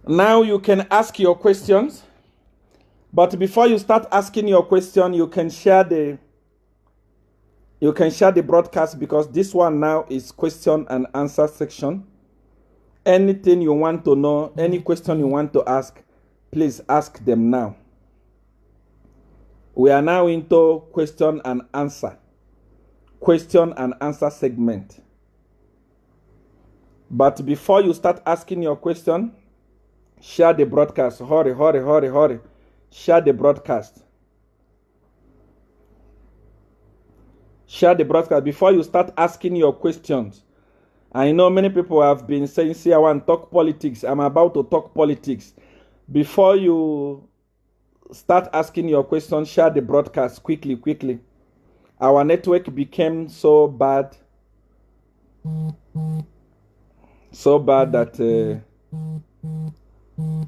Now you can ask your questions, but before you start asking your question, you can share the broadcast, because this one now is question and answer section. Anything you want to know, any question you want to ask, please ask them now. We are now into question and answer segment. But before you start asking your question, share the broadcast. Hurry. Share the broadcast. Share the broadcast before you start asking your questions. I know many people have been saying, see, I want to talk politics. I'm about to talk politics. Before you start asking your questions, share the broadcast quickly. Our network became so bad that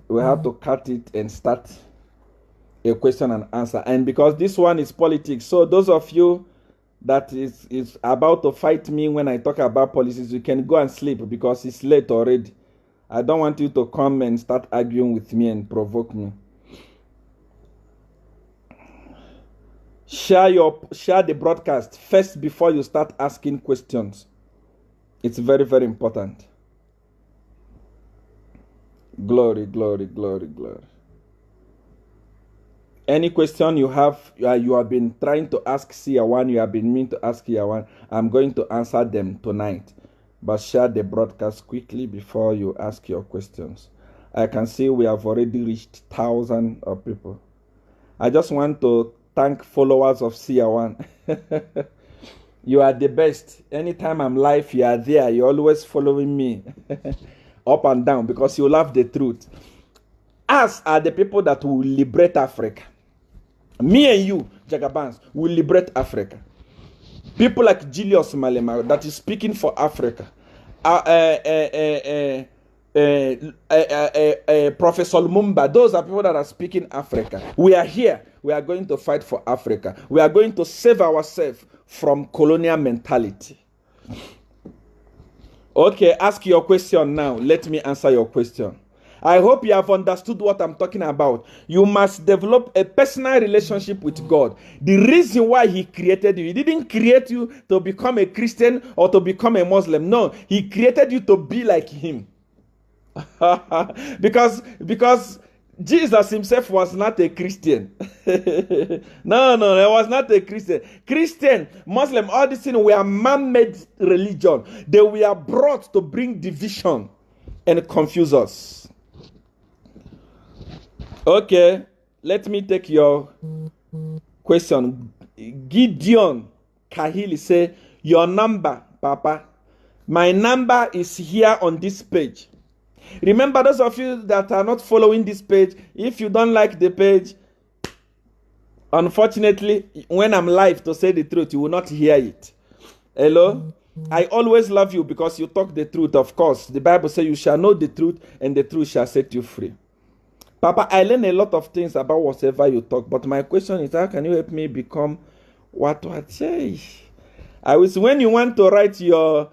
we have to cut it and start a question and answer. And because this one is politics, so those of you that is about to fight me when I talk about politics, you can go and sleep because it's late already. I don't want you to come and start arguing with me and provoke me. Share the broadcast first before you start asking questions. It's very, very important. Glory. Any question you have, you have been trying to ask Seer One, you have been meaning to ask Seer One, I'm going to answer them tonight. But share the broadcast quickly before you ask your questions. I can see we have already reached thousands of people. I just want to thank followers of Seer One. You are the best. Anytime I'm live, you are there. You're always following me up and down because you love the truth. Us are the people that will liberate Africa. Me and you, Jagabans, will liberate Africa. People like Julius Malema that is speaking for Africa. Professor Lumumba, those are people that are speaking Africa. We are here. We are going to fight for Africa. We are going to save ourselves from colonial mentality. Okay, ask your question now. Let me answer your question. I hope you have understood what I'm talking about. You must develop a personal relationship with God. The reason why He created you, He didn't create you to become a Christian or to become a Muslim. No, He created you to be like Him. because Jesus Himself was not a Christian. No, He was not a Christian. Christian, Muslim, all these things were man-made religion. They were brought to bring division and confuse us. Okay, let me take your question. Gideon Kahili say, your number, Papa. My number is here on this page. Remember, those of you that are not following this page, if you don't like the page, unfortunately, when I'm live, to say the truth, you will not hear it. Hello? I always love you because you talk the truth, of course. The Bible says you shall know the truth and the truth shall set you free. Papa, I learn a lot of things about whatever you talk, but my question is, how can you help me become what I say? I wish when you want to write your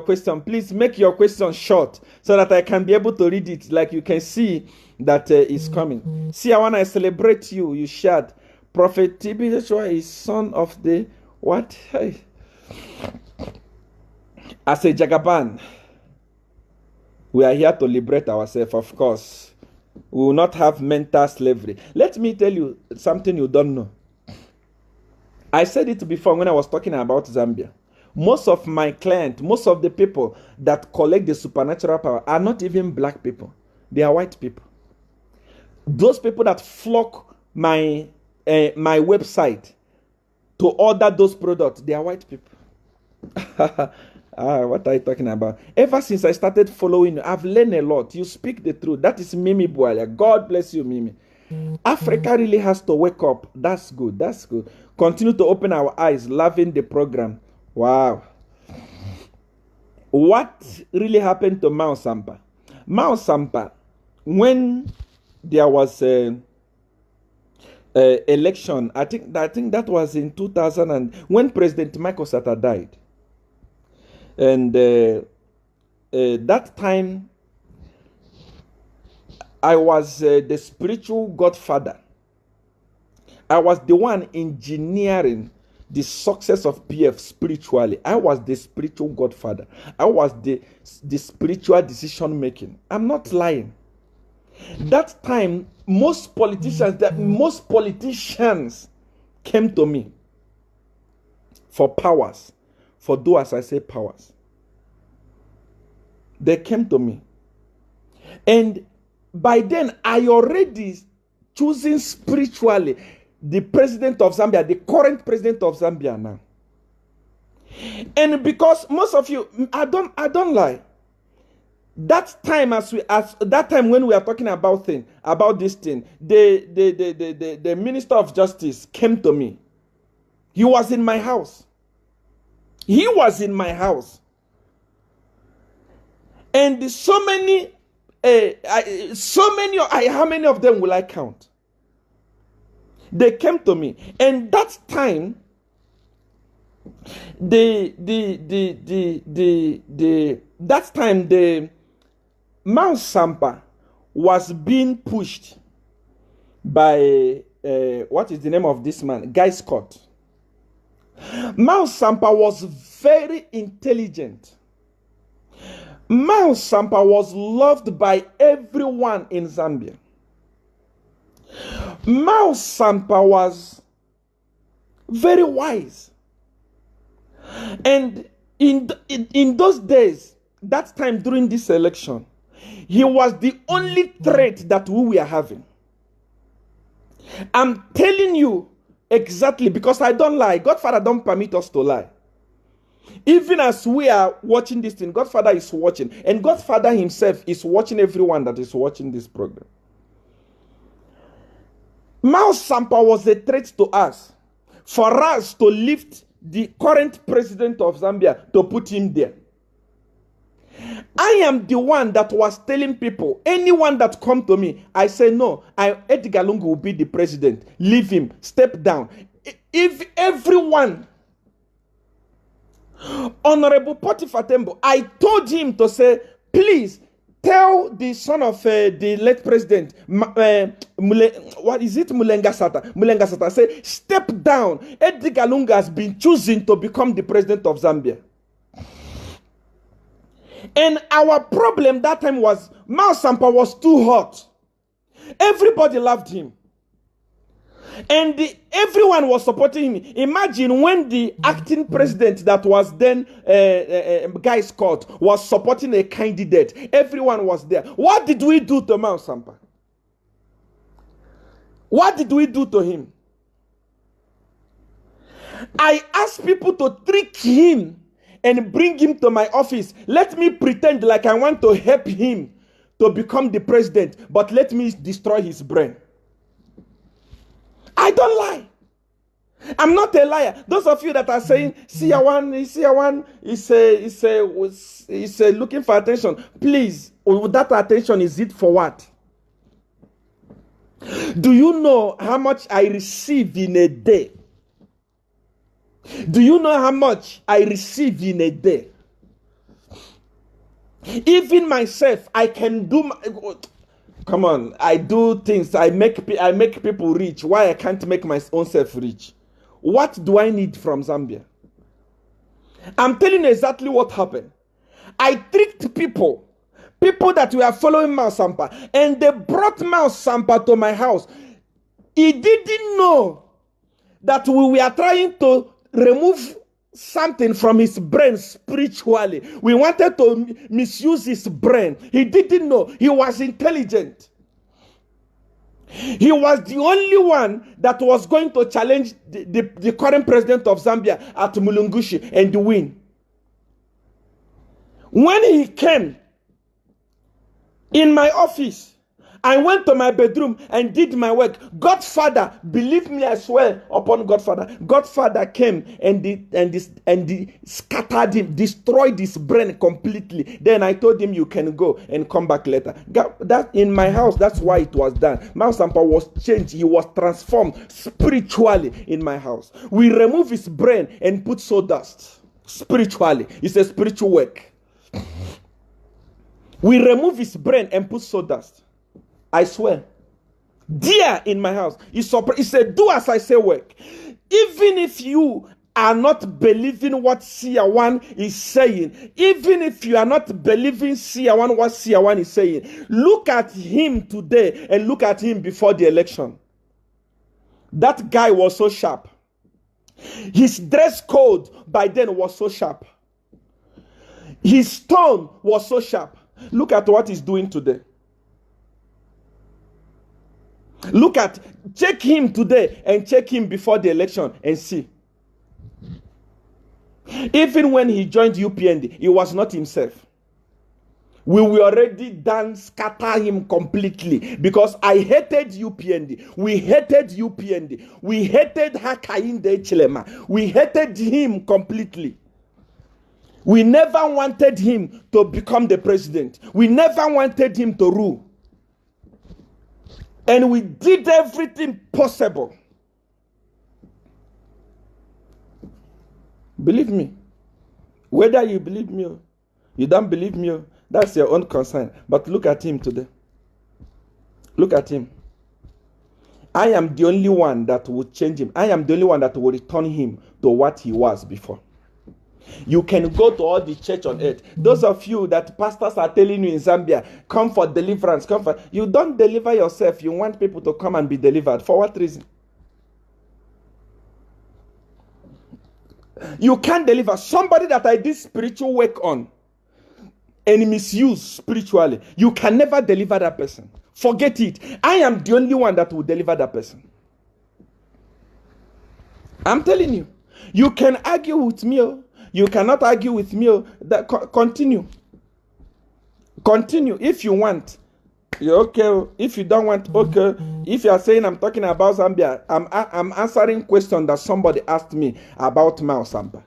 question, please make your question short so that I can be able to read it. Like you can see that it's coming. See, I want to celebrate you. You shared. Prophet TB Joshua is son of the what? As a Jagaban, we are here to liberate ourselves, of course. We will not have mental slavery. Let me tell you something you don't know. I said it before when I was talking about Zambia. Most of my clients, most of the people that collect the supernatural power are not even black people. They are white people. Those people that flock my website to order those products, they are white people. What are you talking about? Ever since I started following you, I've learned a lot. You speak the truth. That is Mimi Bwala. God bless you, Mimi. Africa really has to wake up. That's good. That's good. Continue to open our eyes, loving the program. Wow. What really happened to Mao Sampa? Mao Sampa, when there was a election, I think that was in 2000, and when President Michael Sata died. And that time, I was the spiritual godfather. I was the one engineering the success of PF spiritually. I was the spiritual godfather. I was the spiritual decision making. I'm not lying. That time, most politicians came to me for powers. For do as I say powers. They came to me. And by then, I already choosing spiritually the president of Zambia, the current president of Zambia now. And because most of you, I don't lie. That time, that time when we are talking about this thing, the Minister of Justice came to me. He was in my house. He was in my house. And so many, how many of them will I count? They came to me. And that time, the Mount Sampa was being pushed by what is the name of this man? Guy Scott. Mount Sampa was very intelligent. Mount Sampa was loved by everyone in Zambia. Mount Sampa was very wise. And in those days, that time during this election, he was the only threat that we were having. I'm telling you exactly, because I don't lie. Godfather don't permit us to lie. Even as we are watching this thing, Godfather is watching. And Godfather himself is watching everyone that is watching this program. Mount Sampa was a threat to us. For us to lift the current president of Zambia, to put him there. I am the one that was telling people, anyone that come to me, I say, no, Edgar Lungu will be the president. Leave him, step down. If everyone, Honorable Potiphar Tembo, I told him to say, please, tell the son of the late president, what is it, Mulenga Sata, say, step down. Edgar Lungu has been chosen to become the president of Zambia. And our problem that time was, Mount Sampa was too hot. Everybody loved him. And everyone was supporting him. Imagine when the acting president that was then Guy Scott was supporting a candidate. Everyone was there. What did we do to Mount Sampa? What did we do to him? I asked people to trick him and bring him to my office. Let me pretend like I want to help him to become the president, but let me destroy his brain. I don't lie. I'm not a liar. Those of you that are saying, Seer one is looking for attention. Please, that attention, is it for what? Do you know how much I receive in a day? Do you know how much I receive in a day? Even myself, I can do come on, I do things, I make people rich. Why I can't make my own self rich? What do I need from Zambia? I'm telling you exactly what happened. I tricked people that were following Mount Sampa, and they brought Mount Sampa to my house. He didn't know that we were trying to remove something from his brain spiritually. We wanted to misuse his brain. He didn't know. He was intelligent. He was the only one that was going to challenge the current president of Zambia at Mulungushi and win. When he came in my office, I went to my bedroom and did my work. Godfather, believe me, I swear upon Godfather. Godfather came and scattered him, destroyed his brain completely. Then I told him, you can go and come back later. That in my house, that's why it was done. Mount Sampa was changed. He was transformed spiritually in my house. We remove his brain and put sawdust spiritually. It's a spiritual work. We remove his brain and put sawdust. I swear. There in my house. He said, do as I say work. Even if you are not believing what Seer 1 is saying, even if you are not believing Seer 1 what Seer 1 is saying, look at him today and look at him before the election. That guy was so sharp. His dress code by then was so sharp. His tone was so sharp. Look at what he's doing today. Check him today and check him before the election and see. Even when he joined UPND, he was not himself. We were already done, scatter him completely because I hated UPND. We hated UPND. We hated Hakainde Chilema. We hated him completely. We never wanted him to become the president. We never wanted him to rule. And we did everything possible. Believe me. Whether you believe me or you don't believe me, that's your own concern. But look at him today. Look at him. I am the only one that will change him. I am the only one that will return him to what he was before. You can go to all the church on earth. Those of you that pastors are telling you in Zambia, come for deliverance, come for... You don't deliver yourself. You want people to come and be delivered. For what reason? You can't deliver somebody that I did spiritual work on and misuse spiritually. You can never deliver that person. Forget it. I am the only one that will deliver that person. I'm telling you. You can argue with me. You cannot argue with me. Continue. Continue if you want. You're okay. If you don't want, okay. If you are saying I'm talking about Zambia, I'm answering question that somebody asked me about Mao Samba.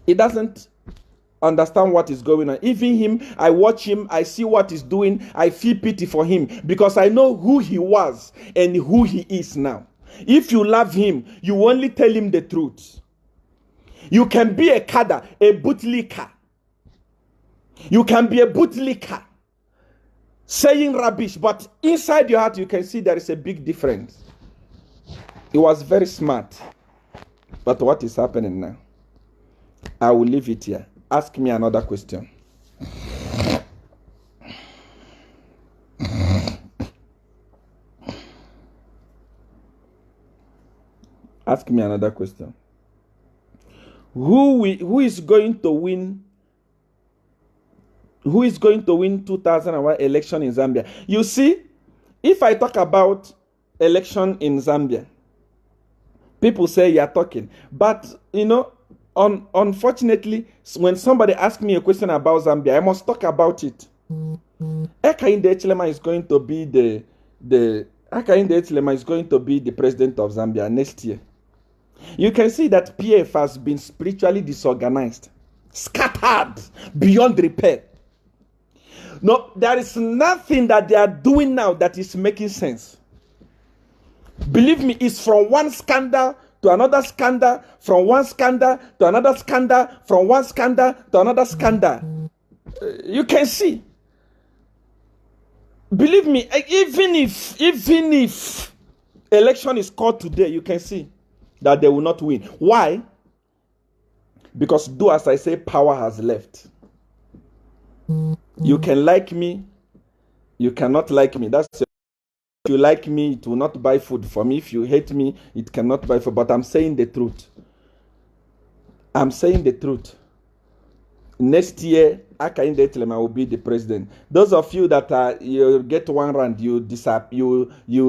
He doesn't understand what is going on. Even him, I watch him, I see what he's doing, I feel pity for him because I know who he was and who he is now. If you love him, you only tell him the truth. You can be a kada, a bootlicker. You can be a bootlicker, saying rubbish, but inside your heart you can see there is a big difference. He was very smart. But what is happening now? I will leave it here. Ask me another question. Ask me another question. Who is going to win? Who is going to win 2001 election in Zambia? You see, if I talk about election in Zambia, people say you're talking. But, you know, unfortunately, when somebody asks me a question about Zambia, I must talk about it. Hakainde Hichilema is going to be Hakainde Hichilema is going to be the president of Zambia next year. You can see that PF has been spiritually disorganized, scattered beyond repair. No, there is nothing that they are doing now that is making sense. Believe me, it's from one scandal to another scandal, from one scandal to another scandal, from one scandal to another scandal. You can see. Believe me, even if election is called today, you can see that they will not win. Why? Because do as I say, power has left. You can like me, you cannot like me. That's it. If you like me, it will not buy food for me. If you hate me, it cannot buy food. But I'm saying the truth. I'm saying the truth. Next year, Hakainde Hichilema will be the president. Those of you that you get one rand, you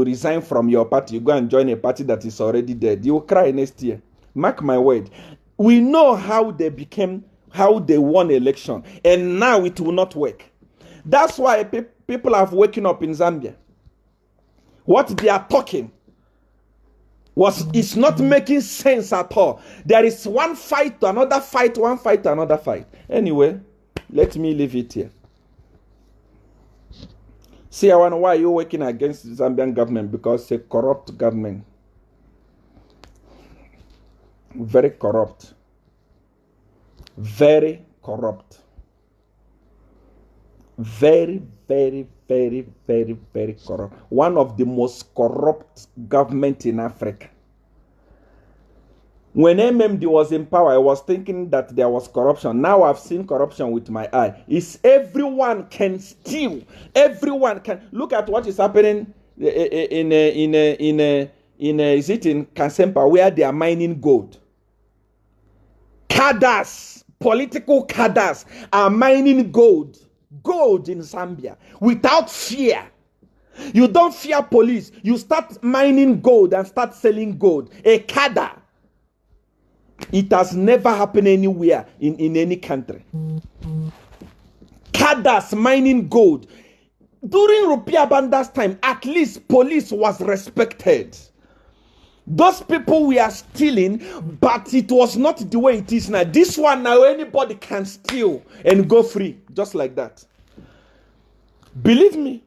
resign from your party, you go and join a party that is already dead. You will cry next year. Mark my word. We know how they won election, and now it will not work. That's why people have waken up in Zambia. What they are talking it's not making sense at all. There is one fight to another fight, one fight to another fight. Anyway, let me leave it here. See, I wonder why you're working against the Zambian government, because it's a corrupt government. Very corrupt. Very corrupt. Very, very, very, very, very corrupt. One of the most corrupt government in Africa. When MMD was in power, I was thinking that there was corruption. Now I've seen corruption with my eye. It's everyone can steal. Everyone can. Look at what is happening is it in Kasempa, where they are mining gold. Cadres, political cadres are mining gold in Zambia without fear. You don't fear police. You start mining gold and start selling gold. A cadre. It has never happened anywhere in any country. Cadres mining gold. During Rupia Banda's time, at least police was respected. Those people were stealing, but it was not the way it is now. This one now, anybody can steal and go free, just like that. Believe me.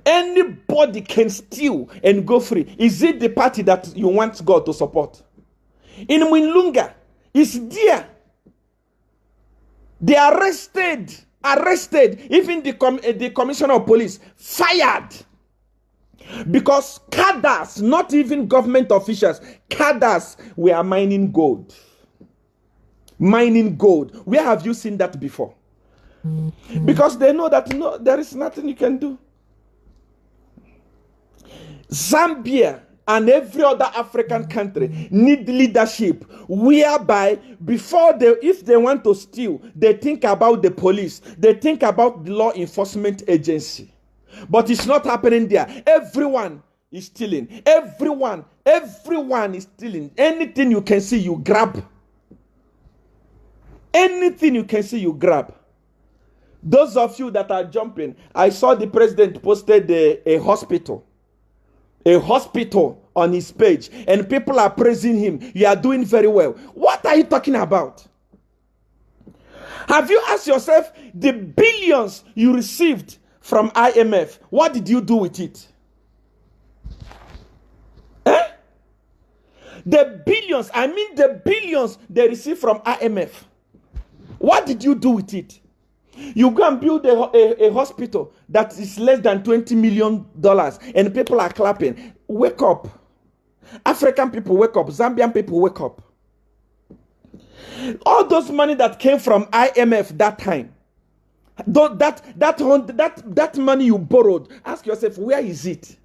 Anybody can steal and go free. Is it the party that you want God to support? In Mwinlunga, it's there. They arrested. Even the commissioner of police fired. Because cadres, not even government officials, cadres were mining gold. Mining gold. Where have you seen that before? Because they know that no, there is nothing you can do. Zambia and every other African country need leadership whereby if they want to steal, they think about the police, they think about the law enforcement agency. But it's not happening there. Everyone is stealing. Everyone is stealing. Anything you can see, you grab. Anything you can see, you grab. Those of you that are jumping, I saw the president posted a hospital on his page, and people are praising him. You are doing very well. What are you talking about? Have you asked yourself the billions you received from IMF? What did you do with it? The billions they received from IMF. What did you do with it? You go and build a hospital that is less than $20 million and people are clapping. Wake up. African people wake up. Zambian people wake up. All those money that came from IMF that time, that money you borrowed, ask yourself, where is it?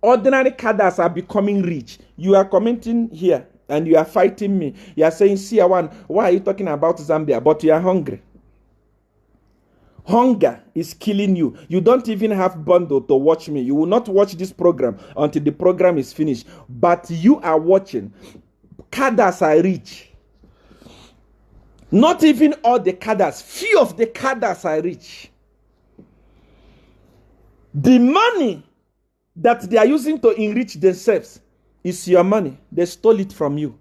Ordinary cadres are becoming rich. You are commenting here and you are fighting me. You are saying, Seer One, why are you talking about Zambia? But you are hungry. Hunger is killing you. You don't even have bundle to watch me. You will not watch this program until the program is finished. But you are watching. Cadres are rich. Not even all the cadres. Few of the cadres are rich. The money that they are using to enrich themselves is your money. They stole it from you.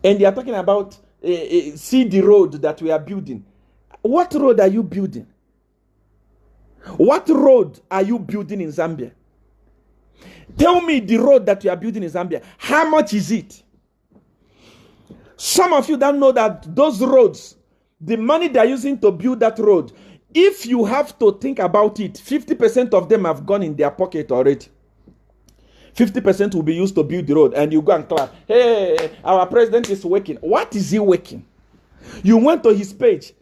And they are talking about, see the road that we are building. What road are you building? What road are you building in Zambia? Tell me the road that you are building in Zambia. How much is it? Some of you don't know that those roads, the money they are using to build that road, if you have to think about it, 50% of them have gone in their pocket already. 50% will be used to build the road, and you go and clap. Hey, our president is working. What is he working? You went to his page,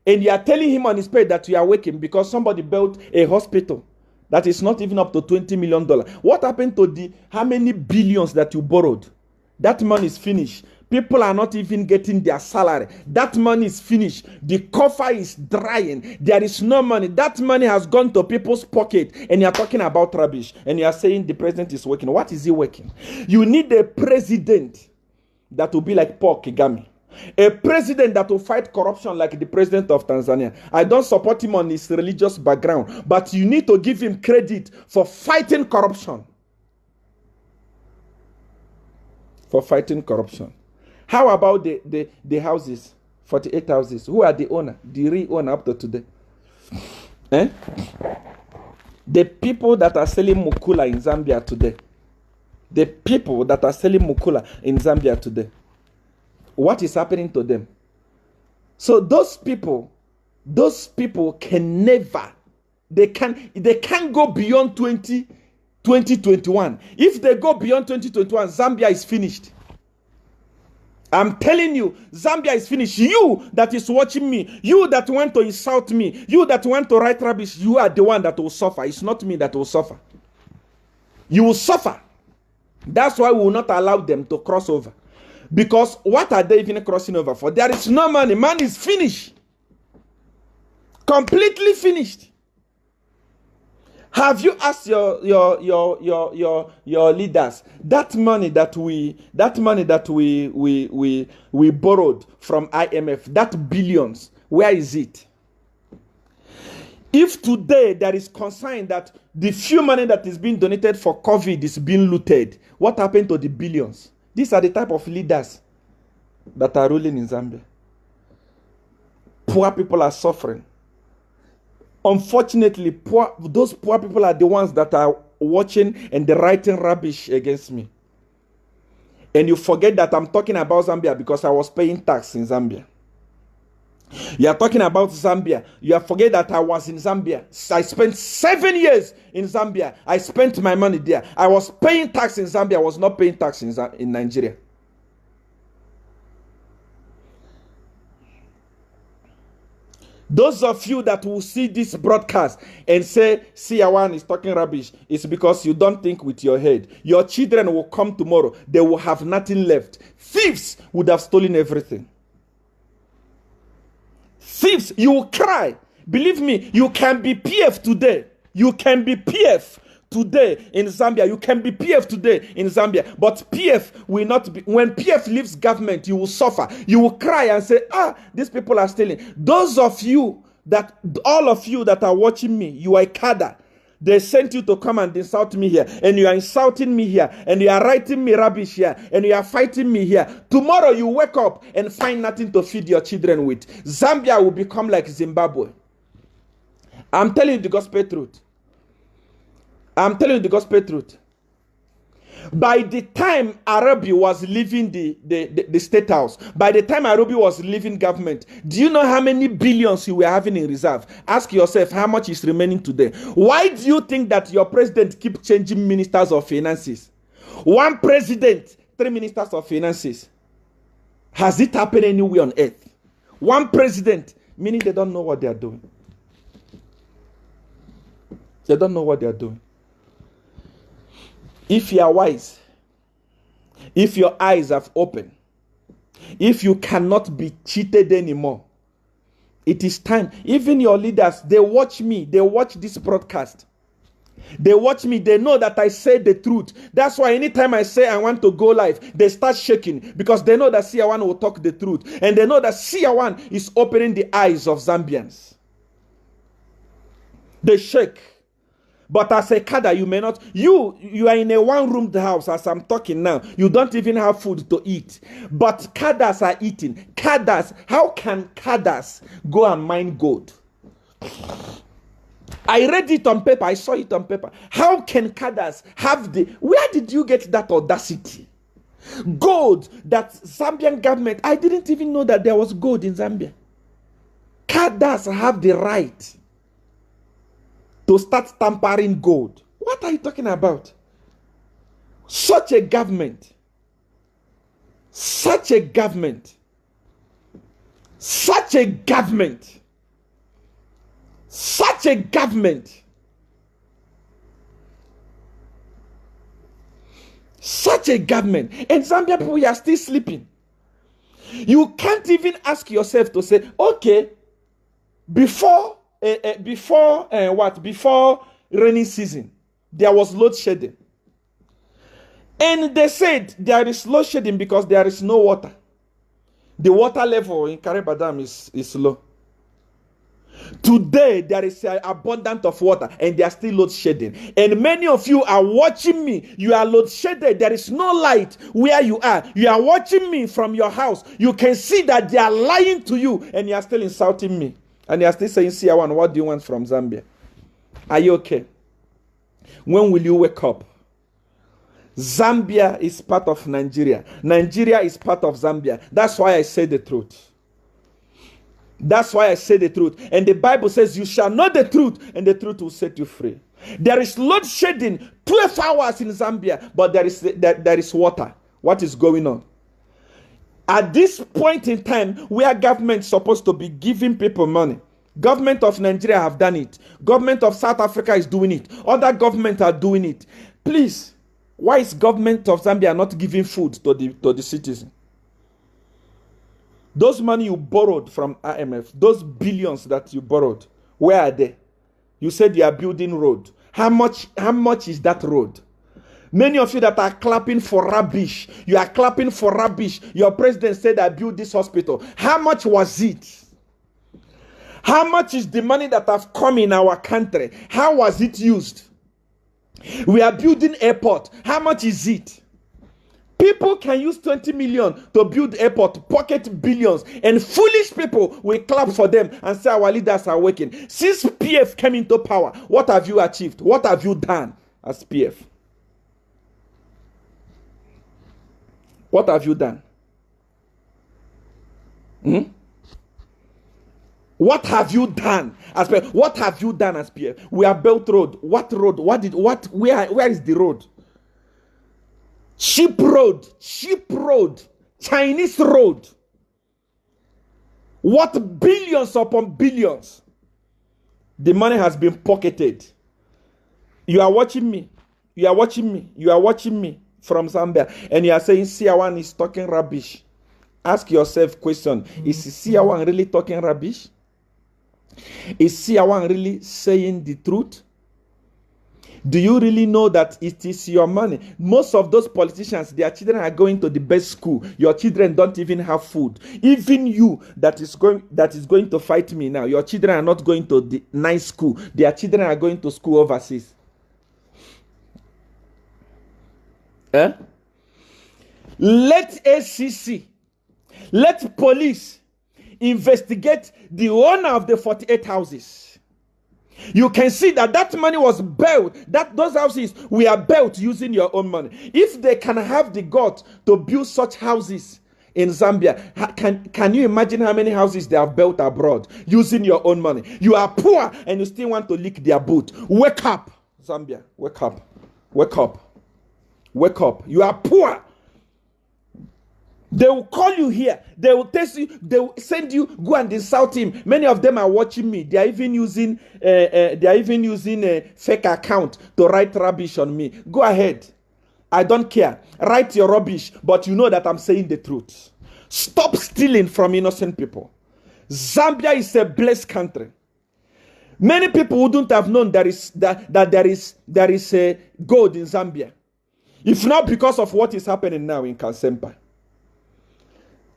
and you are telling him on his page that you are working because somebody built a hospital that is not even up to $20 million. What happened to how many billions that you borrowed? That money is finished. People are not even getting their salary. That money is finished. The coffer is drying. There is no money. That money has gone to people's pocket. And you are talking about rubbish. And you are saying the president is working. What is he working? You need a president that will be like Paul Kagame. A president that will fight corruption like the president of Tanzania. I don't support him on his religious background. But you need to give him credit for fighting corruption. For fighting corruption. How about the houses, 48 houses? Who are the owner, the real owner up to today? The people that are selling mukula in Zambia today. The people that are selling Mukula in Zambia today. What is happening to them? So those people can never, they can't go beyond 2021. If they go beyond 2021, Zambia is finished. I'm telling you, Zambia is finished. You that is watching me, you that want to insult me, you that want to write rubbish, you are the one that will suffer. It's not me that will suffer. You will suffer. That's why we will not allow them to cross over. Because what are they even crossing over for? There is no money. Man is finished. Completely finished. Have you asked your leaders that money that we borrowed from IMF, that billions, where is it? If today there is concern that the few money that is being donated for COVID is being looted, what happened to the billions? These are the type of leaders that are ruling in Zambia. Poor people are suffering. Unfortunately, those poor people are the ones that are watching and they're writing rubbish against me. And you forget that I'm talking about Zambia because I was paying tax in Zambia. You are talking about Zambia. You forget that I was in Zambia. I spent 7 years in Zambia. I spent my money there. I was paying tax in Zambia. I was not paying tax in Nigeria. Those of you that will see this broadcast and say, Siawan is talking rubbish, it's because you don't think with your head. Your children will come tomorrow. They will have nothing left. Thieves would have stolen everything. Thieves, you will cry. Believe me, you can be PF today. You can be PF today in Zambia. You can be PF today in Zambia. But PF will not be. When PF leaves government, you will suffer. You will cry and say, these people are stealing. Those of you all of you that are watching me, you are a cadre. They sent you to come and insult me here. And you are insulting me here. And you are writing me rubbish here. And you are fighting me here. Tomorrow you wake up and find nothing to feed your children with. Zambia will become like Zimbabwe. I'm telling you the gospel truth. I'm telling you the gospel truth. By the time Arabi was leaving the state house, by the time Arabi was leaving government, do you know how many billions you were having in reserve? Ask yourself how much is remaining today. Why do you think that your president keep changing ministers of finances? One president, 3 ministers of finances. Has it happened anywhere on earth? One president, meaning they don't know what they are doing. They don't know what they are doing. If you are wise, if your eyes have opened, if you cannot be cheated anymore, it is time. Even your leaders, they watch me, they watch this broadcast. They watch me, they know that I say the truth. That's why anytime I say I want to go live, they start shaking because they know that Siawan will talk the truth. And they know that Siawan is opening the eyes of Zambians. They shake. But as a cadre, you may not. You are in a one-roomed house as I'm talking now. You don't even have food to eat. But cadres are eating. Cadres, how can cadres go and mine gold? I read it on paper. I saw it on paper. How can cadres have the... Where did you get that audacity? Gold that Zambian government... I didn't even know that there was gold in Zambia. Cadres have the right to start tampering gold. What are you talking about? Such a government, such a government, such a government, such a government, such a government. And Zambia people, you are still sleeping. You can't even ask yourself to say, okay, before rainy season, there was load shedding. And they said there is load shedding because there is no water. The water level in Kariba Dam is low. Today, there is an abundance of water and they are still load shedding. And many of you are watching me. You are load shedded. There is no light where you are. You are watching me from your house. You can see that they are lying to you and you are still insulting me. And you are still saying, Siawan, what do you want from Zambia? Are you okay? When will you wake up? Zambia is part of Nigeria. Nigeria is part of Zambia. That's why I say the truth. That's why I say the truth. And the Bible says, you shall know the truth, and the truth will set you free. There is load shedding 12 hours in Zambia, but there is water. What is going on? At this point in time, where government is supposed to be giving people money, government of Nigeria have done it. Government of South Africa is doing it. Other governments are doing it. Please, why is government of Zambia not giving food to the citizen? Those money you borrowed from IMF, those billions that you borrowed, where are they? You said you are building road. How much is that road? Many of you that are clapping for rubbish, you are clapping for rubbish. Your president said, I built this hospital. How much was it? How much is the money that have come in our country? How was it used? We are building airport. How much is it? People can use 20 million to build airport, pocket billions, and foolish people will clap for them and say our leaders are working. Since PF came into power, what have you achieved? What have you done as PF? What have you done? What have you done as PF? What have you done as PF? We have built road. What road? Where is the road? Cheap road, Chinese road. What billions upon billions? The money has been pocketed. You are watching me. You are watching me from Zambia, and you are saying Siawan is talking rubbish. Ask yourself question: is Siawan really talking rubbish? Is Siawan really saying the truth? Do you really know that it is your money? Most of those politicians, their children are going to the best school. Your children don't even have food. Even you that is going to fight me now, your children are not going to the nice school. Their children are going to school overseas. Let ACC, let police investigate the owner of the 48 houses. You can see that money was built, that those houses were built using your own money. If they can have the guts to build such houses in Zambia, can you imagine how many houses they have built abroad using your own money? You are poor and you still want to lick their boot. Wake up, Zambia. Wake up. Wake up. Wake up. You are poor. They will call you here. They will test you. They will send you. Go and insult him. Many of them are watching me. They are even using. A fake account to write rubbish on me. Go ahead. I don't care. Write your rubbish, but you know that I'm saying the truth. Stop stealing from innocent people. Zambia is a blessed country. Many people wouldn't have known there is a gold in Zambia, if not because of what is happening now in Kansempa.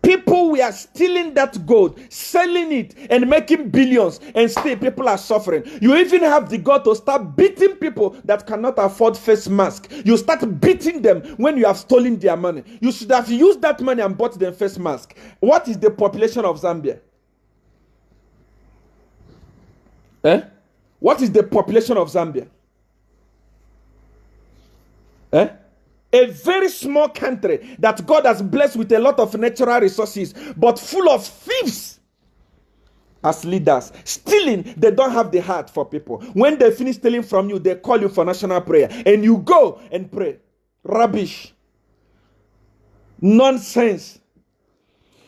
People were stealing that gold, selling it, and making billions, and still people are suffering. You even have the God to start beating people that cannot afford face mask. You start beating them when you have stolen their money. You should have used that money and bought them face mask. What is the population of Zambia? What is the population of Zambia? A very small country that God has blessed with a lot of natural resources, but full of thieves as leaders. Stealing, they don't have the heart for people. When they finish stealing from you, they call you for national prayer, and you go and pray. Rubbish. Nonsense.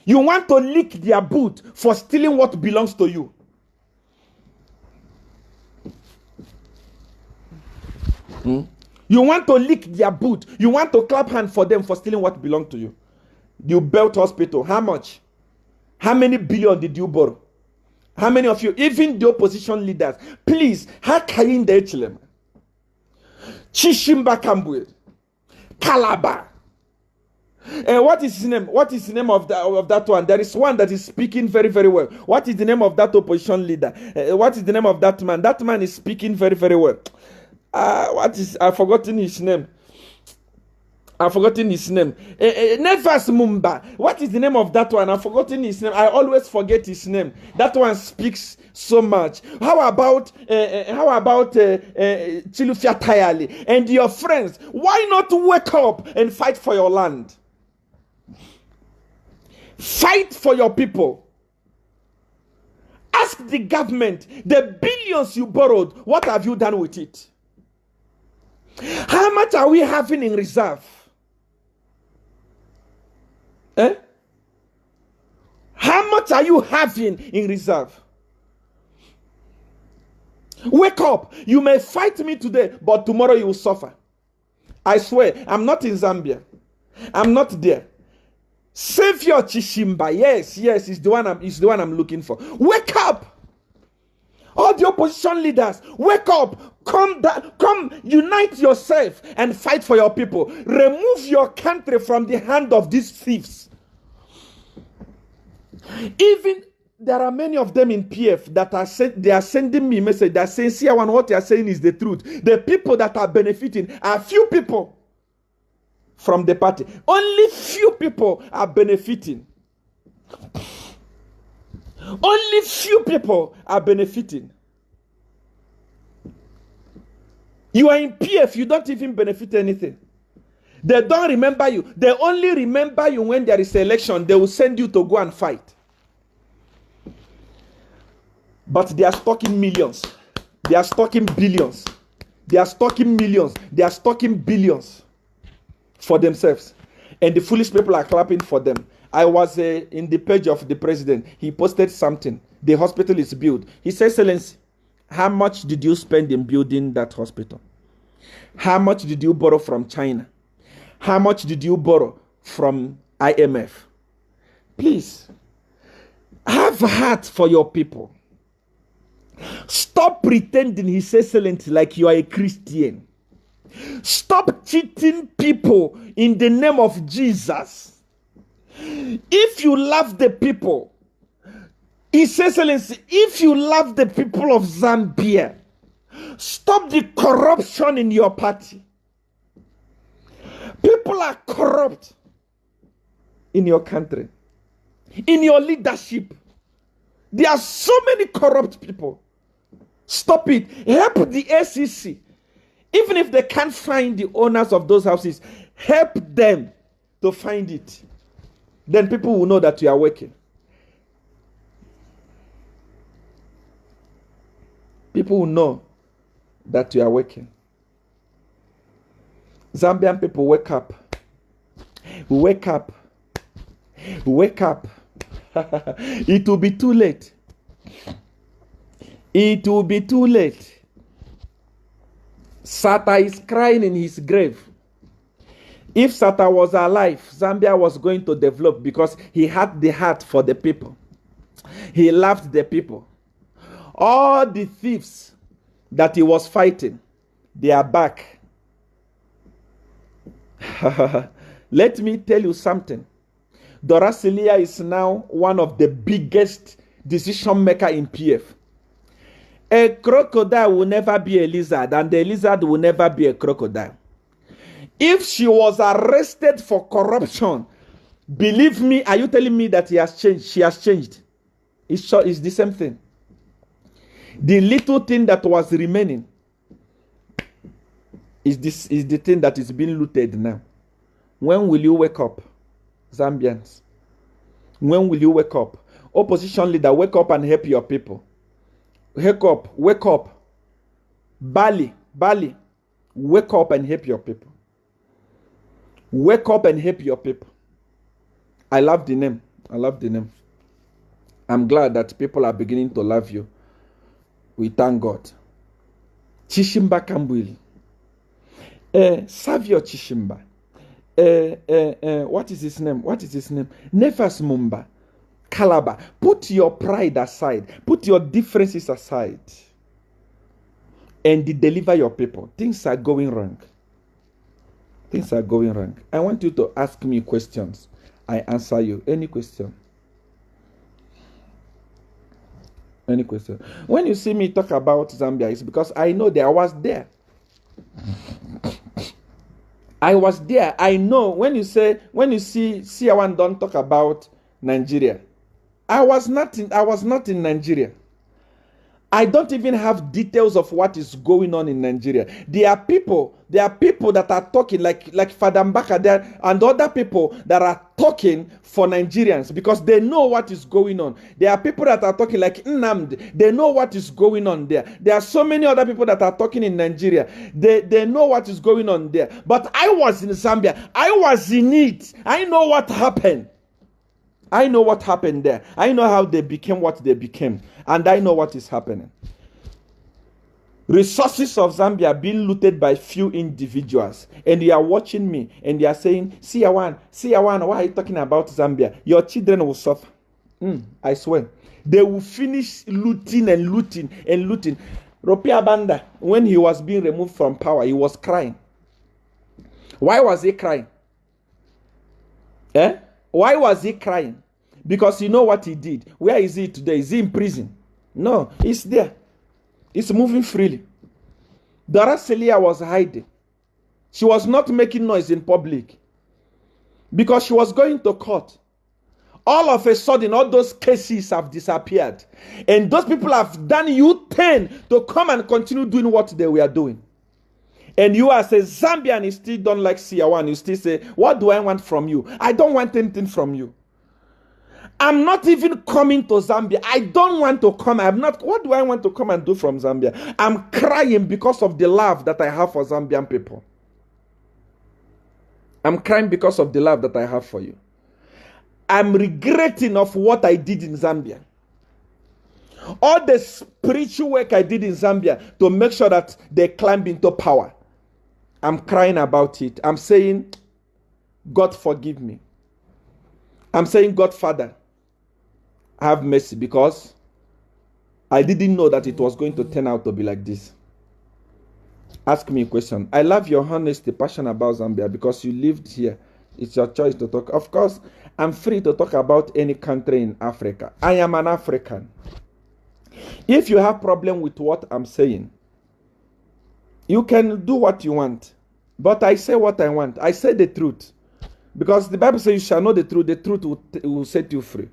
You want to lick their boot for stealing what belongs to you. You want to lick their boot. You want to clap hand for them for stealing what belonged to you. You built hospital. How much? How many billion did you borrow? How many of you, even the opposition leaders, please, Hakayin Dechilem, Chishimba Kambwe, Calabar. And what is his name? What is the name of that one? There is one that is speaking very, very well. What is the name of that opposition leader? What is the name of that man? That man is speaking very, very well. I've forgotten his name. I've forgotten his name. Nevas Mumba. What is the name of that one? I've forgotten his name. I always forget his name. That one speaks so much. How about Chilufia Tayali and your friends? Why not wake up and fight for your land? Fight for your people. Ask the government, the billions you borrowed, what have you done with it? How much are we having in reserve? How much are you having in reserve? Wake up. You may fight me today, but tomorrow you will suffer. I swear, I'm not in Zambia. I'm not there. Savior Chishimba. Yes, it's the one I'm looking for. Wake up. All the opposition leaders, wake up. Come, unite yourself and fight for your people. Remove your country from the hand of these thieves. Even there are many of them in PF that they are sending me message that saying, Seer, what you are saying is the truth. The people that are benefiting are few people from the party. Only few people are benefiting. Only few people are benefiting. You are in PF, you don't even benefit anything. They don't remember you. They only remember you when there is an election. They will send you to go and fight. But they are stocking millions. They are stocking billions. They are stocking millions. They are stocking billions for themselves. And the foolish people are clapping for them. I was in the page of the president. He posted something. The hospital is built. He said, Excellency, how much did you spend in building that hospital? How much did you borrow from China? How much did you borrow from IMF? Please, have heart for your people. Stop pretending, His Excellency, like you are a Christian. Stop cheating people in the name of Jesus. If you love the people, His Excellency, if you love the people of Zambia, stop the corruption in your party. People are corrupt in your country, in your leadership. There are so many corrupt people. Stop it. Help the SEC. Even if they can't find the owners of those houses, help them to find it. Then people will know that you are working. People will know that you are working. Zambian people, wake up. Wake up. Wake up. It will be too late. It will be too late. Sata is crying in his grave. If Sata was alive, Zambia was going to develop because he had the heart for the people. He loved the people. All the thieves that he was fighting, they are back. Let me tell you something. Dorasilia is now one of the biggest decision maker in PF. A crocodile will never be a lizard, and the lizard will never be a crocodile. If she was arrested for corruption, believe me, are you telling me that he has changed? She has changed. It's the same thing. The little thing that was remaining is the thing that is being looted now. When will you wake up, Zambians? When will you wake up? Opposition leader, wake up and help your people. Wake up, wake up. Bali, wake up and help your people. Wake up and help your people. I love the name. I love the name. I'm glad that people are beginning to love you. We thank God. Chishimba Kambwili. Savio Chishimba. What is his name? Nefas Mumba. Calabar. Put your pride aside. Put your differences aside. And deliver your people. Things are going wrong. Things are going wrong. I want you to ask me questions. I answer you. Any question? Any question? When you see me talk about Zambia, it's because I know that I was there. I was there. I know when you see Siawan don't talk about Nigeria. I was not in Nigeria. I don't even have details of what is going on in Nigeria. There are people that are talking like Father Mbaka there and other people that are talking for Nigerians because they know what is going on. There are people that are talking like Nnamdi. They know what is going on there. There are so many other people that are talking in Nigeria. They know what is going on there. But I was in Zambia. I was in it. I know what happened. I know what happened there. I know how they became what they became. And I know what is happening. Resources of Zambia are being looted by few individuals. And you are watching me. And you are saying, Siawan, why are you talking about Zambia? Your children will suffer. I swear. They will finish looting and looting and looting. Ropia Banda, when he was being removed from power, he was crying. Why was he crying? Why was he crying? Because you know what he did. Where is he today? Is he in prison? No, he's there. He's moving freely. Dara Celia was hiding. She was not making noise in public. Because she was going to court. All of a sudden, all those cases have disappeared. And those people have done U-turn to come and continue doing what they were doing. And you as a Zambian, you still don't like Siawan. You still say, what do I want from you? I don't want anything from you. I'm not even coming to Zambia. I don't want to come. What do I want to come and do from Zambia? I'm crying because of the love that I have for Zambian people. I'm crying because of the love that I have for you. I'm regretting of what I did in Zambia. All the spiritual work I did in Zambia to make sure that they climb into power. I'm crying about it. I'm saying, God forgive me. I'm saying, God Father, have mercy, because I didn't know that it was going to turn out to be like this. Ask me a question. I love your honesty, passion about Zambia, because you lived here. It's your choice to talk. Of course, I'm free to talk about any country in Africa. I am an African. If you have problem with what I'm saying, you can do what you want. But I say what I want. I say the truth. Because the Bible says you shall know the truth. The truth will set you free.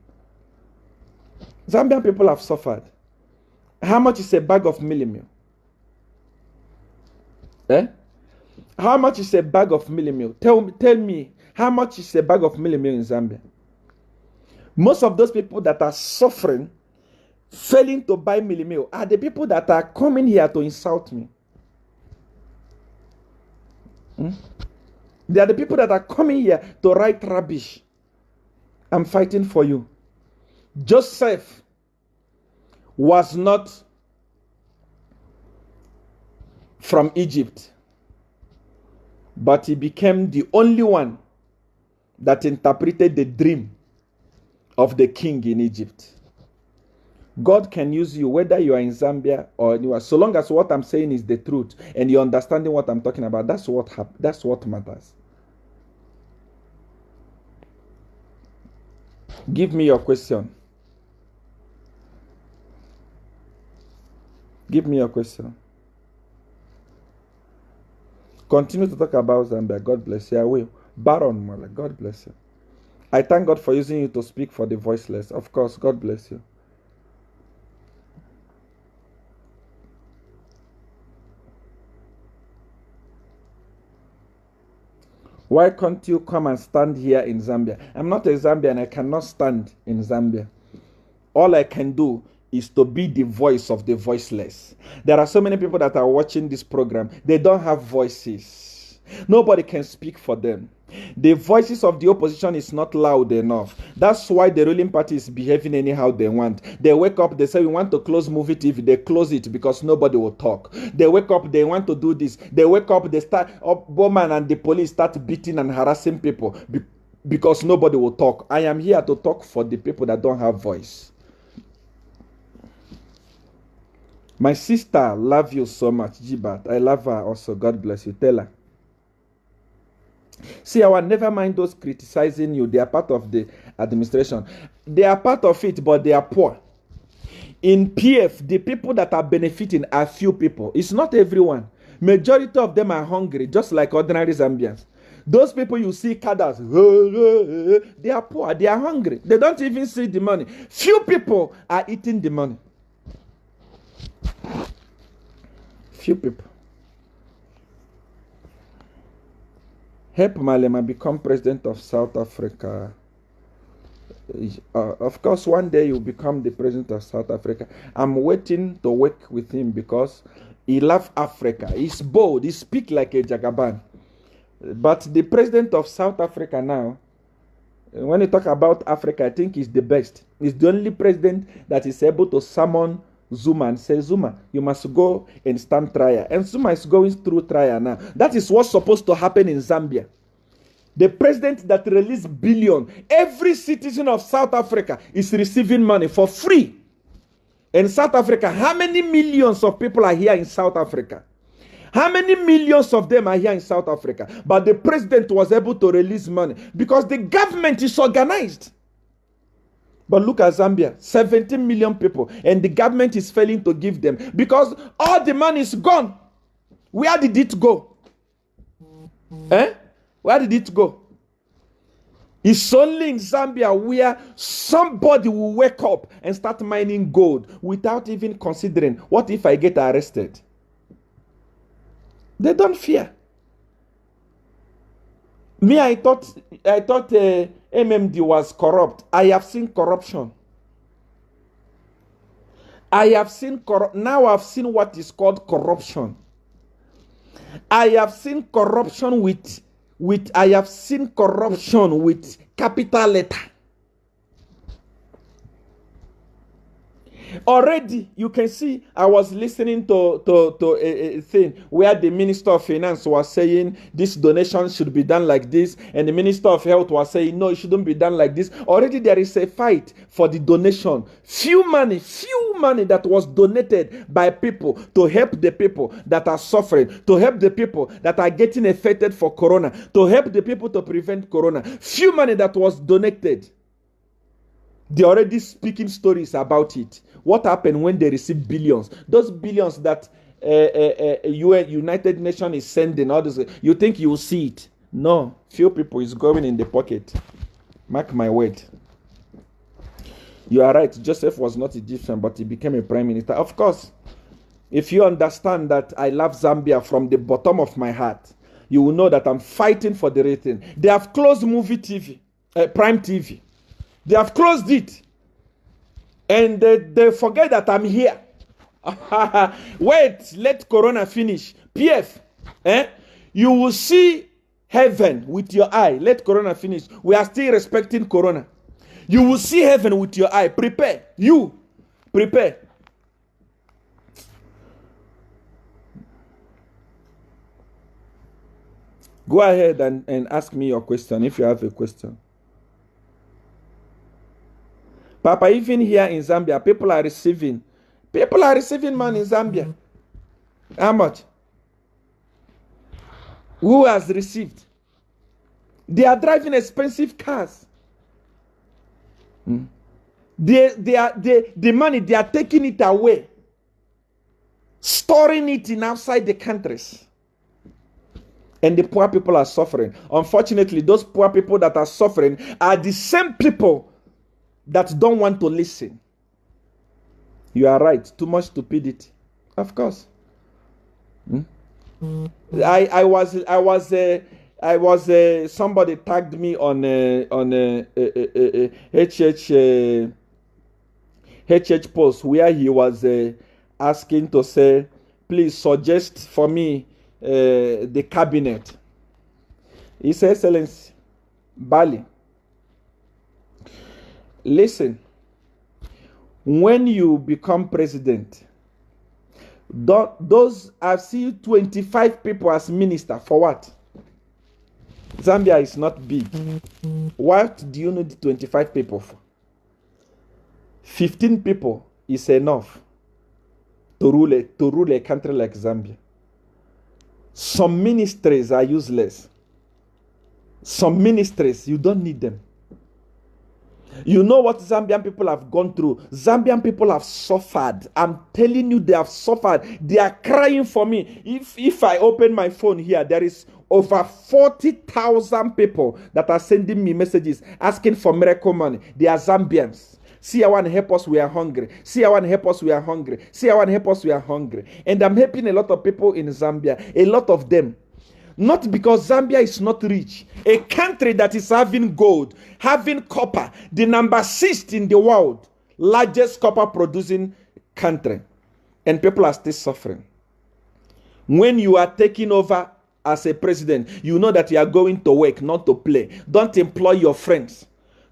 Zambian people have suffered. How much is a bag of milli meal? How much is a bag of milli meal? Tell me, how much is a bag of milli meal in Zambia? Most of those people that are suffering, failing to buy milli meal, are the people that are coming here to insult me. They are the people that are coming here to write rubbish. I'm fighting for you. Joseph was not from Egypt, but he became the only one that interpreted the dream of the king in Egypt. God can use you whether you are in Zambia or anywhere, so long as what I'm saying is the truth and you're understanding what I'm talking about. That's what matters. Give me your question. Give me your question. Continue to talk about Zambia. God bless you. I will. Baron Mala, God bless you. I thank God for using you to speak for the voiceless. Of course, God bless you. Why can't you come and stand here in Zambia? I'm not a Zambian. I cannot stand in Zambia. All I can do is to be the voice of the voiceless. There are so many people that are watching this program. They don't have voices. Nobody can speak for them. The voices of the opposition is not loud enough. That's why the ruling party is behaving anyhow they want. They wake up, they say we want to close movie TV. They close it because nobody will talk. They wake up, they want to do this. They wake up, they start, Bowman and the police start beating and harassing people because nobody will talk. I am here to talk for the people that don't have voice. My sister, love you so much, Jibat. I love her also. God bless you. Tell her. See, I will never mind those criticizing you. They are part of the administration. They are part of it, but they are poor. In PF, the people that are benefiting are few people. It's not everyone. Majority of them are hungry, just like ordinary Zambians. Those people you see cadres, they are poor, they are hungry. They don't even see the money. Few people are eating the money. Few people. Help Malema become president of South Africa. Of course, one day you'll become the president of South Africa. I'm waiting to work with him because he loves Africa. He's bold. He speaks like a Jagaban. But the president of South Africa now, when you talk about Africa, I think he's the best. He's the only president that is able to summon Zuma and say, Zuma, you must go and stand trial. And Zuma is going through trial now. That is what's supposed to happen in Zambia. The president that released billion, every citizen of South Africa is receiving money for free. In South Africa, how many millions of people are here in South Africa? How many millions of them are here in South Africa? But the president was able to release money because the government is organized. But look at Zambia, 17 million people, and the government is failing to give them because all the money is gone. Where did it go? Where did it go? It's only in Zambia where somebody will wake up and start mining gold without even considering, what if I get arrested? They don't fear. Me, I thought MMD was corrupt. I have seen corruption. Now I've seen what is called corruption. I have seen corruption with capital letter. Already, you can see, I was listening to a thing where the Minister of Finance was saying this donation should be done like this, and the Minister of Health was saying no, it shouldn't be done like this. Already there is a fight for the donation. Few money that was donated by people to help the people that are suffering, to help the people that are getting affected for corona, to help the people to prevent corona. Few money that was donated. They're already speaking stories about it. What happened when they receive billions? Those billions that United Nations is sending, all this, you think you will see it? No. Few people is going in the pocket. Mark my word. You are right. Joseph was not Egyptian, but he became a prime minister. Of course, if you understand that I love Zambia from the bottom of my heart, you will know that I'm fighting for the rating. They have closed movie TV, Prime TV. They have closed it. And they forget that I'm here. Wait, let Corona finish. PF, you will see heaven with your eye. Let Corona finish. We are still respecting Corona. You will see heaven with your eye. Prepare. You, prepare. Go ahead and ask me your question if you have a question. Papa, even here in Zambia, people are receiving money in Zambia. How much? Who has received? They are driving expensive cars. The money, they are taking it away, storing it in outside the countries. And the poor people are suffering. Unfortunately, those poor people that are suffering are the same people that don't want to listen. You are right. Too much stupidity. Of course. I was somebody tagged me on HH post where he was asking to say, please suggest for me the cabinet. His Excellency Bali. Listen, when you become president, those I've seen 25 people as minister for what? Zambia is not big. What do you need 25 people for? 15 people is enough to rule a country like Zambia. Some ministries are useless. Some ministries, you don't need them. You know what Zambian people have gone through? Zambian people have suffered. I'm telling you, they have suffered. They are crying for me. If I open my phone here, there is over 40,000 people that are sending me messages asking for miracle money. They are Zambians. See, I want to help us, we are hungry. See, I want to help us, we are hungry. See, I want to help us, we are hungry. And I'm helping a lot of people in Zambia, a lot of them. Not because Zambia is not rich. A country that is having gold, having copper, the number 6 in the world, largest copper producing country. And people are still suffering. When you are taking over as a president, you know that you are going to work, not to play. Don't employ your friends.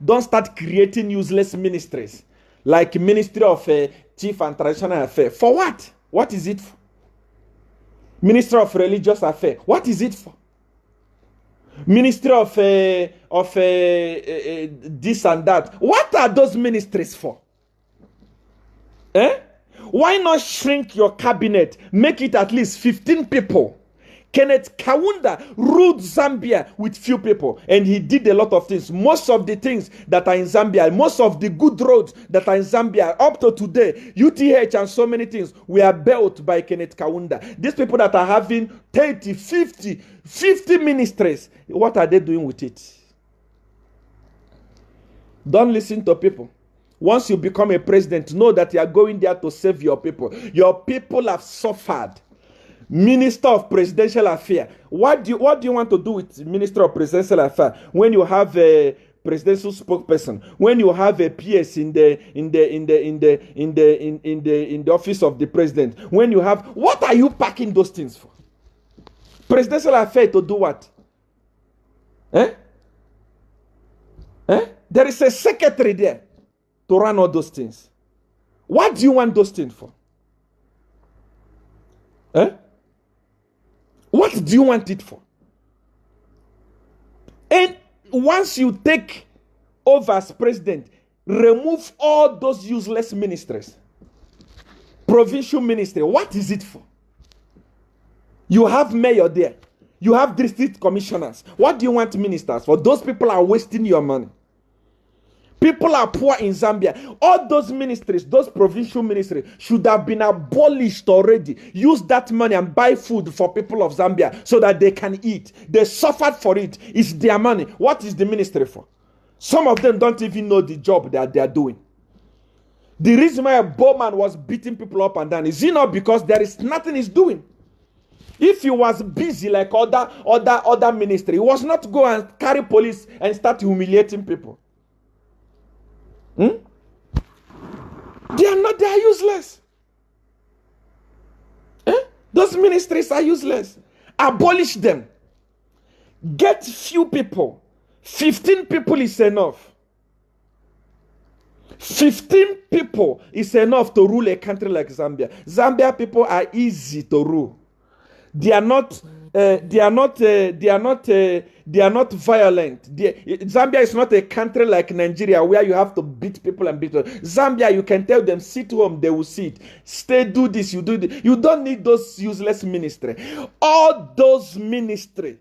Don't start creating useless ministries like Ministry of Chief and Traditional Affairs. For what? What is it for? Ministry of Religious Affairs. What is it for? Ministry of this and that. What are those ministries for? Why not shrink your cabinet? Make it at least 15 people. Kenneth Kaunda ruled Zambia with few people, and he did a lot of things. Most of the things that are in Zambia, most of the good roads that are in Zambia up to today, UTH and so many things were built by Kenneth Kaunda. These people that are having 30, 50 ministries, what are they doing with it? Don't listen to people. Once you become a president, know that you are going there to save your people. Your people have suffered. Minister of Presidential Affairs. What do you want to do with Minister of Presidential Affairs when you have a presidential spokesperson, when you have a PS in the office of the president, when you have, what are you packing those things for? Presidential Affairs to do what? There is a secretary there to run all those things. What do you want those things for? What do you want it for? And once you take over as president, remove all those useless ministries. Provincial ministry, what is it for? You have mayor there. You have district commissioners. What do you want ministers for? Those people are wasting your money. People are poor in Zambia. All those ministries, those provincial ministries, should have been abolished already. Use that money and buy food for people of Zambia so that they can eat. They suffered for it. It's their money. What is the ministry for? Some of them don't even know the job that they are doing. The reason why Bowman was beating people up and down is not because there is nothing he's doing. If he was busy like other ministry, he was not go and carry police and start humiliating people. They are useless. Those ministries are useless. Abolish them. Get few people. 15 people is enough. 15 people is enough to rule a country like Zambia. Zambia people are easy to rule. They are not violent. Zambia is not a country like Nigeria where you have to beat people and beat them. Zambia, you can tell them, sit home, they will sit. Stay, do this, you do this. You don't need those useless ministry. All those ministry,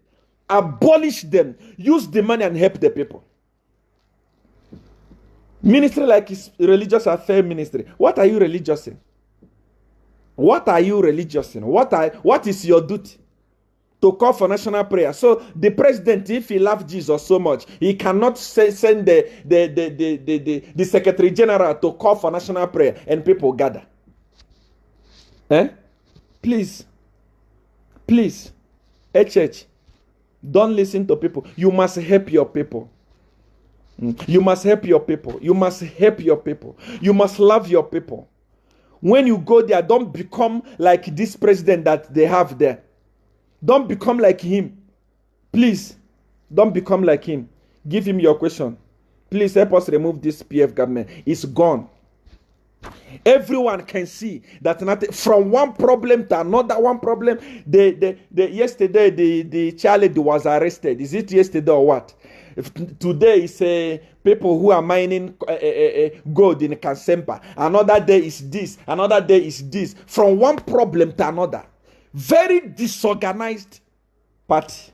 abolish them. Use the money and help the people. Ministry like religious affairs ministry. What are you religious in? What are you religious in? What is your duty? To call for national prayer. So the president, if he loves Jesus so much, he cannot send the secretary general to call for national prayer and people gather. Please, HH, don't listen to people. You must help your people. You must help your people. You must help your people. You must love your people. When you go there, don't become like this president that they have there. Don't become like him. Please, don't become like him. Give him your question. Please help us remove this PF government. It's gone. Everyone can see that nothing, from one problem to another one problem. Yesterday, the child was arrested. Is it yesterday or what? Today is people who are mining gold in Kansempa. Another day is this. Another day is this. From one problem to another. Very disorganized party.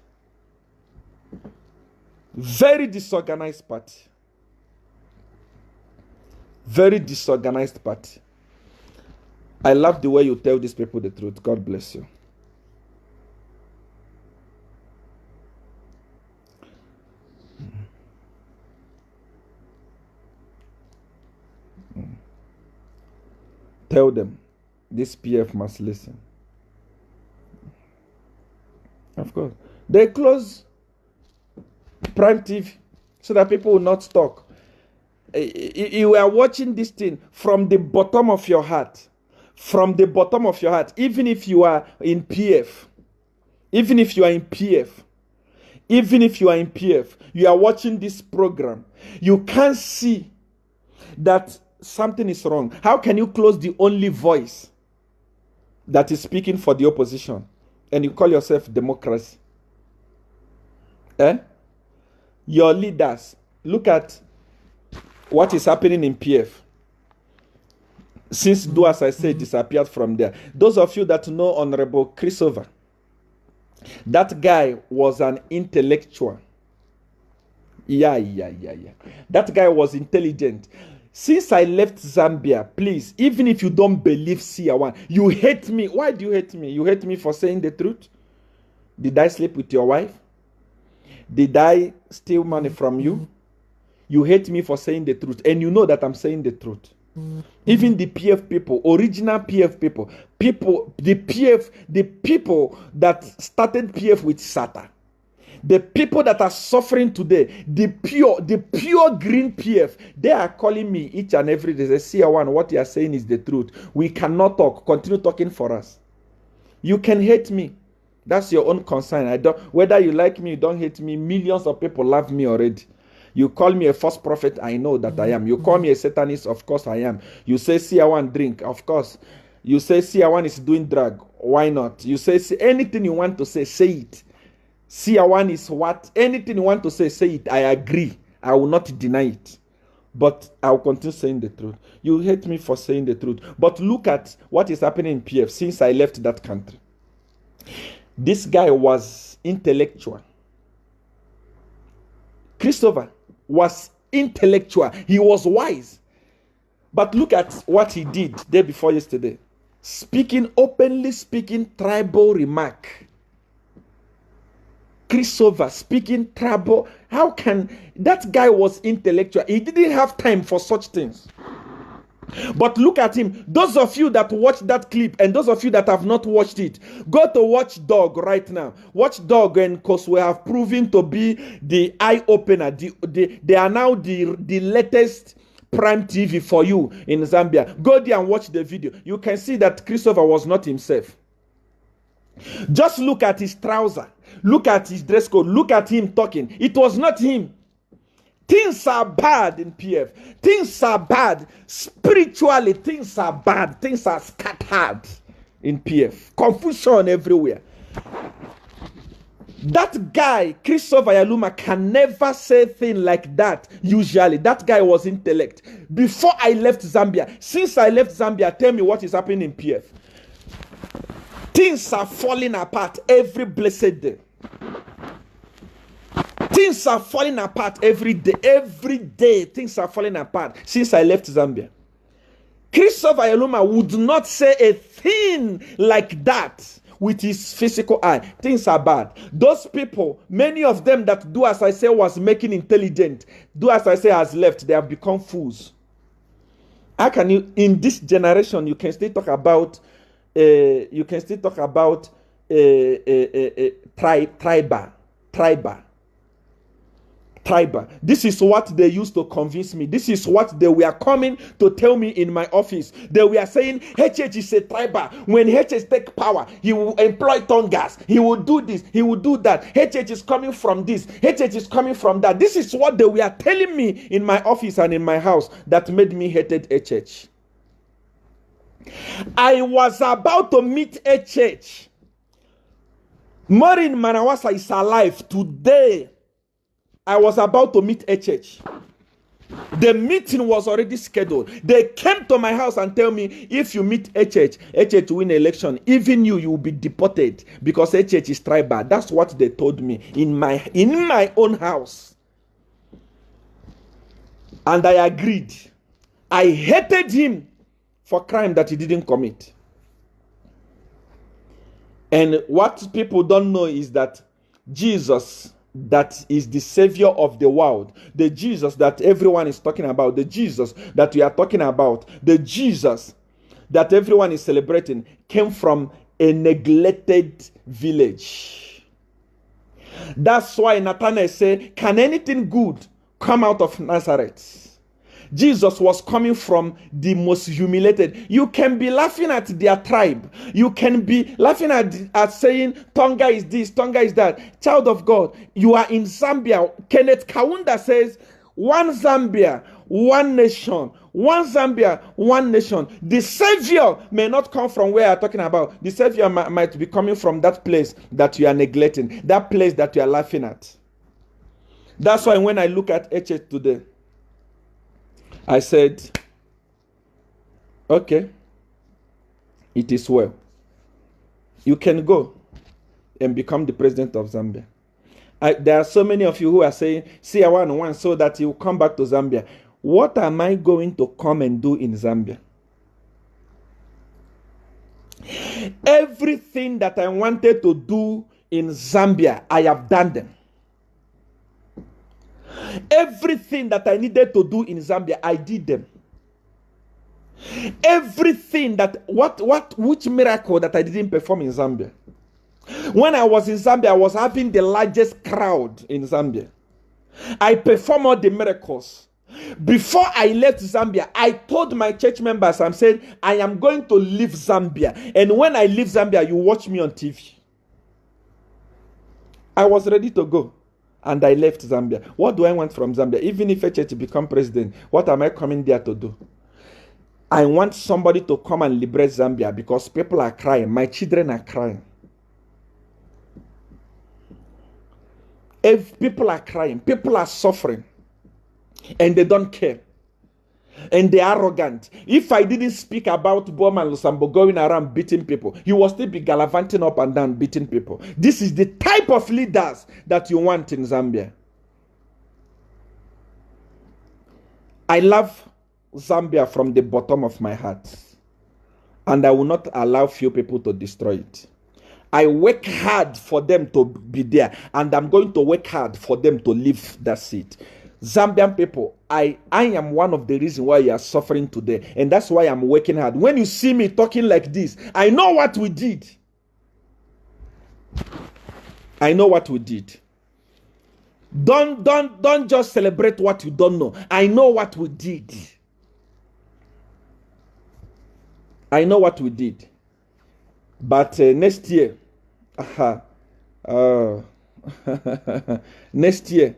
Very disorganized party. Very disorganized party. I love the way you tell these people the truth. God bless you. tell them, this PF must listen. Of course. They close Prime TV so that people will not talk. You are watching this thing from the bottom of your heart. From the bottom of your heart. Even if you are in PF. Even if you are in PF. Even if you are in PF. You are watching this program. You can't see that something is wrong. How can you close the only voice that is speaking for the opposition? And you call yourself democracy? Your leaders, look at what is happening in PF. Since Do As I Say disappeared from there. Those of you that know Honorable Christopher, that guy was an intellectual. Yeah. That guy was intelligent. Since I left Zambia, please, even if you don't believe Seer One, you hate me. Why do you hate me? You hate me for saying the truth? Did I sleep with your wife? Did I steal money from you? You hate me for saying the truth. And you know that I'm saying the truth. Even the PF people, original PF people, the people that started PF with SATA, the people that are suffering today, the pure green PF, they are calling me each and every day. They say, Seer One, what you are saying is the truth. We cannot talk. Continue talking for us. You can hate me. That's your own concern. Whether you like me, you don't hate me. Millions of people love me already. You call me a false prophet, I know that I am. You call me a Satanist, of course I am. You say Seer One drink, of course. You say Seer One is doing drug, why not? You say anything you want to say it. Seer One is what? Anything you want to say it. I agree. I will not deny it. But I will continue saying the truth. You hate me for saying the truth. But look at what is happening in PF since I left that country. This guy was intellectual. Christopher was intellectual. He was wise. But look at what he did day before yesterday. Openly speaking tribal remark. Christopher speaking tribal. How can that guy was intellectual? He didn't have time for such things. But look at him. Those of you that watched that clip and those of you that have not watched it, go to Watchdog right now. Watchdog and Cosway have proven to be the eye-opener. They are now the latest Prime TV for you in Zambia. Go there and watch the video. You can see that Christopher was not himself. Just look at his trouser. Look at his dress code. Look at him talking. It was not him. Things are bad in PF. Things are bad. Spiritually, things are bad. Things are scattered in PF. Confusion everywhere. That guy, Christopher Yaluma, can never say a thing like that usually. That guy was intellect. Before I left Zambia, since I left Zambia, tell me what is happening in PF. Things are falling apart every blessed day. Things are falling apart every day. Every day, things are falling apart since I left Zambia. Christopher Yaluma would not say a thing like that with his physical eye. Things are bad. Those people, many of them that Do As I Say was making intelligent, Do As I Say has left. They have become fools. How can you, in this generation, you can still talk about, tribal. This is what they used to convince me. This is what they were coming to tell me in my office. They were saying HH is a tribal. When HH take power, he will employ Tongas. He will do this. He will do that. HH is coming from this. HH is coming from that. This is what they were telling me in my office and in my house that made me hated HH. I was about to meet HH. Maureen Manawasa is alive today. I was about to meet HH. The meeting was already scheduled. They came to my house and tell me, if you meet HH win election, even you will be deported because HH is tribal. That's what they told me in my own house. And I agreed. I hated him for crime that he didn't commit. And what people don't know is that Jesus, that is the savior of the world, the Jesus that everyone is talking about, the Jesus that we are talking about, the Jesus that everyone is celebrating came from a neglected village. That's why Nathanael said, can anything good come out of Nazareth? Jesus was coming from the most humiliated. You can be laughing at their tribe. You can be laughing at saying, Tonga is this, Tonga is that. Child of God, you are in Zambia. Kenneth Kaunda says, one Zambia, one nation. One Zambia, one nation. The Savior may not come from where you're talking about. The Savior might be coming from that place that you are neglecting, that place that you are laughing at. That's why when I look at HH today, I said, okay, it is well. You can go and become the president of Zambia. There are so many of you who are saying, see, I want one so that you come back to Zambia. What am I going to come and do in Zambia? Everything that I wanted to do in Zambia, I have done them. Everything that I needed to do in Zambia, I did them. Everything that, which miracle that I didn't perform in Zambia? When I was in Zambia, I was having the largest crowd in Zambia. I performed all the miracles. Before I left Zambia, I told my church members, I'm saying, I am going to leave Zambia. And when I leave Zambia, you watch me on TV. I was ready to go. And I left Zambia. What do I want from Zambia? Even if HH become president, what am I coming there to do? I want somebody to come and liberate Zambia because people are crying. My children are crying. If people are crying, people are suffering, and they don't care. And they are arrogant. If I didn't speak about Bowman Lusambo going around beating people, he will still be gallivanting up and down beating people. This is the type of leaders that you want in Zambia. I love Zambia from the bottom of my heart. And I will not allow few people to destroy it. I work hard for them to be there. And I'm going to work hard for them to leave that seat. Zambian people, I am one of the reasons why you are suffering today. And that's why I'm working hard. When you see me talking like this, I know what we did. I know what we did. Don't just celebrate what you don't know. I know what we did. I know what we did. But next year, next year,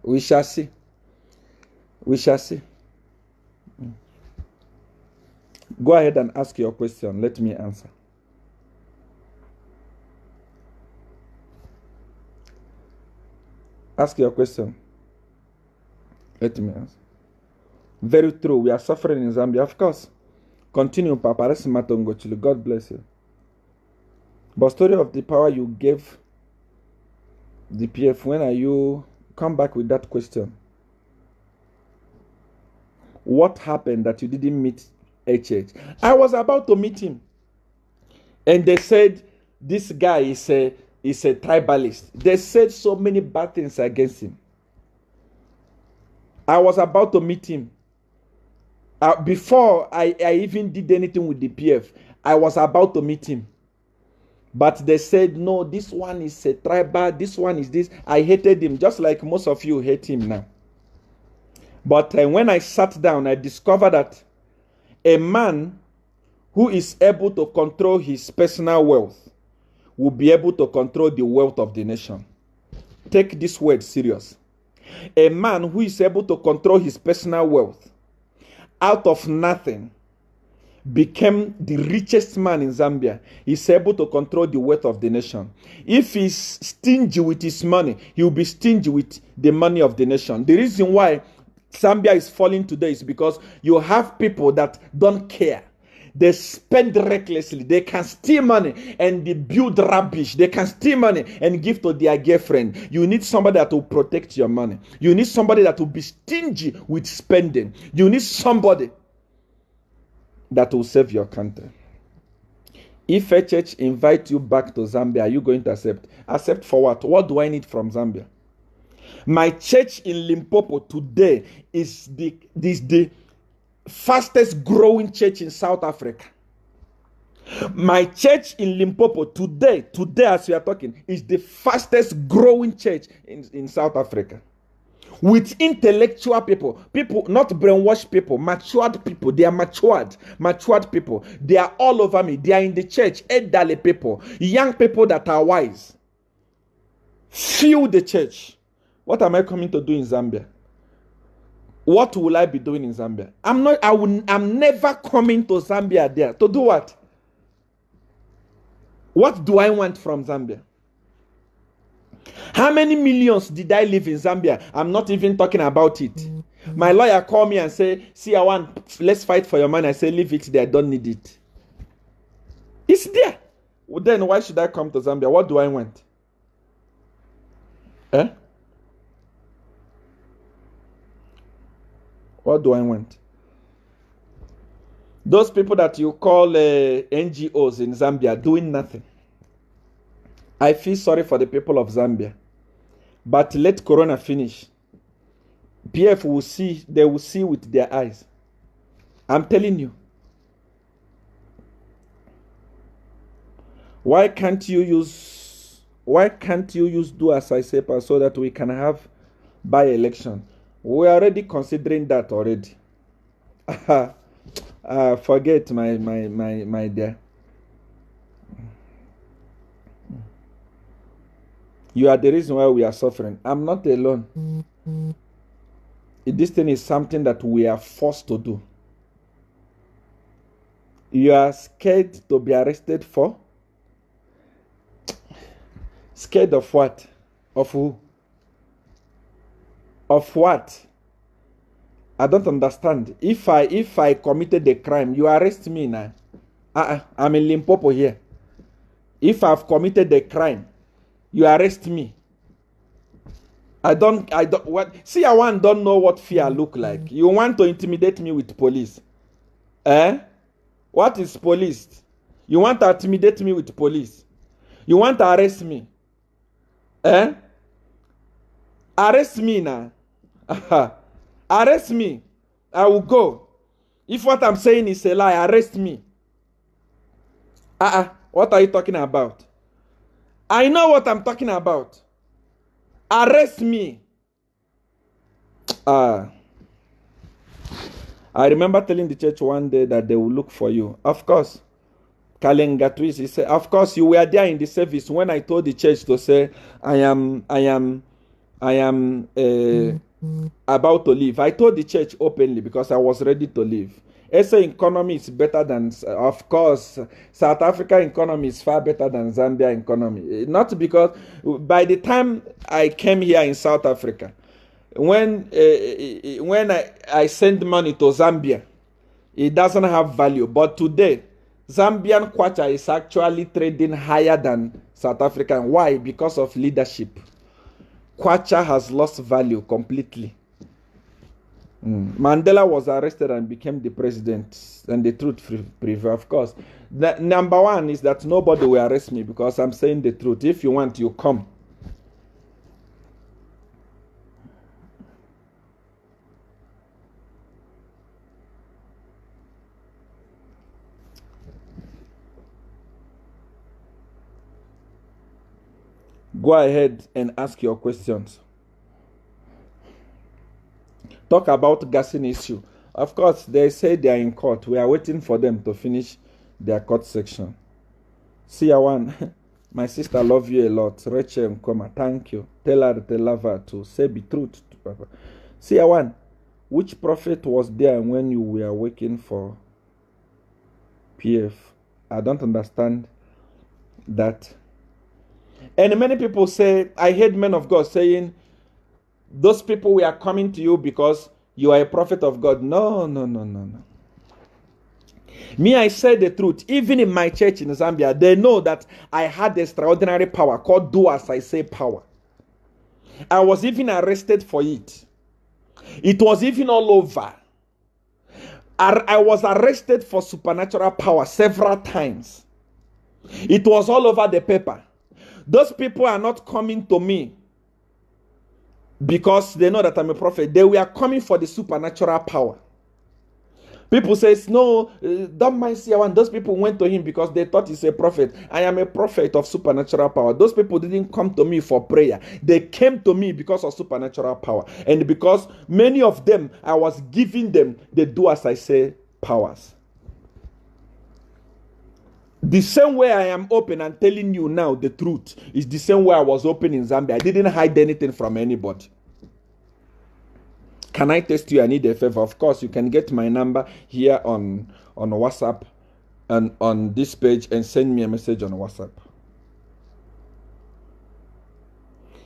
we shall see. We shall see. Go ahead and ask your question. Let me answer. Ask your question. Let me answer. Very true. We are suffering in Zambia, of course. Continue, Papa. God bless you. But story of the power you gave the PF, when are you? Come back with that question. What happened that you didn't meet HH? I was about to meet him. And they said, this guy is a tribalist. They said so many bad things against him. I was about to meet him. Before I even did anything with the PF, I was about to meet him. But they said, no, this one is a tribal, this one is this. I hated him, just like most of you hate him now. But when I sat down, I discovered that a man who is able to control his personal wealth will be able to control the wealth of the nation. Take this word serious. A man who is able to control his personal wealth out of nothing became the richest man in Zambia. He's able to control the wealth of the nation. If he's stingy with his money, he will be stingy with the money of the nation. The reason why Zambia is falling today is because you have people that don't care. They spend recklessly. They can steal money and they build rubbish. They can steal money and give to their girlfriend. You need somebody that will protect your money. You need somebody that will be stingy with spending. You need somebody that will save your country. If a church invites you back to Zambia, are you going to accept? Accept for what? What do I need from Zambia? My church in Limpopo today is the fastest growing church in South Africa. My church in Limpopo today as we are talking, is the fastest growing church in South Africa. With intellectual people, not brainwashed people, matured people. They are matured people. They are all over me. They are in the church, elderly people, young people that are wise. Fill the church. What am I coming to do in Zambia? What will I be doing in Zambia? I'm never coming to Zambia there. To do what? What do I want from Zambia? How many millions did I live in Zambia? I'm not even talking about it. My lawyer called me and say, see, let's fight for your money. I say, leave it there. I don't need it. It's there. Well, then why should I come to Zambia? What do I want? Eh? What do I want? Those people that you call NGOs in Zambia doing nothing. I feel sorry for the people of Zambia. But let Corona finish. PF will see, they will see with their eyes. I'm telling you. Why can't you use do as I say so that we can have by-election? We're already considering that already. Forget my dear. You are the reason why we are suffering. I'm not alone. This thing is something that we are forced to do. You are scared to be arrested for? Scared of what? Of who? Of what? I don't understand. If I committed a crime, you arrest me now. I'm in Limpopo here. If I've committed a crime, you arrest me. I don't what see, I don't know what fear look like. You want to intimidate me with police. Eh? What is police? You want to intimidate me with police? You want to arrest me? Eh? Arrest me now. Arrest me. I will go. If what I'm saying is a lie, arrest me. What are you talking about? I know what I'm talking about. Arrest me. I remember telling the church one day that they will look for you. Of course. Kalengatwis, he said, of course, you were there in the service when I told the church to say, I am about to leave. I told the church openly because I was ready to leave. SA economy is better than, of course, South Africa economy is far better than Zambia economy. Not because, by the time I came here in South Africa, when I send money to Zambia, it doesn't have value. But today, Zambian kwacha is actually trading higher than South African. Why? Because of leadership. Kwacha has lost value completely. Mandela was arrested and became the president, and the truth prevailed. Of course, the number one is that nobody will arrest me because I'm saying the truth. If you want, you come. Go ahead and ask your questions. Talk about gassing issue. Of course, they say they are in court. We are waiting for them to finish their court section. Seer1, my sister, love you a lot. Rachel Nkoma, thank you. Tell her to say the truth to Papa. Seer1, which prophet was there when you were working for PF? I don't understand that. And many people say, I heard men of God saying, those people we are coming to you because you are a prophet of God. No. Me, I said the truth. Even in my church in Zambia, they know that I had extraordinary power called do as I say power. I was even arrested for it. It was even all over. I was arrested for supernatural power several times. It was all over the paper. Those people are not coming to me because they know that I'm a prophet. They were coming for the supernatural power. People say, no, don't mind Seer One. Those people went to him because they thought he's a prophet. I am a prophet of supernatural power. Those people didn't come to me for prayer. They came to me because of supernatural power. And because many of them, I was giving them the do as I say powers. The same way I am open and telling you now the truth is the same way I was open in Zambia. I didn't hide anything from anybody. Can I test you? I need a favor. Of course, you can get my number here on WhatsApp and on this page and send me a message on WhatsApp.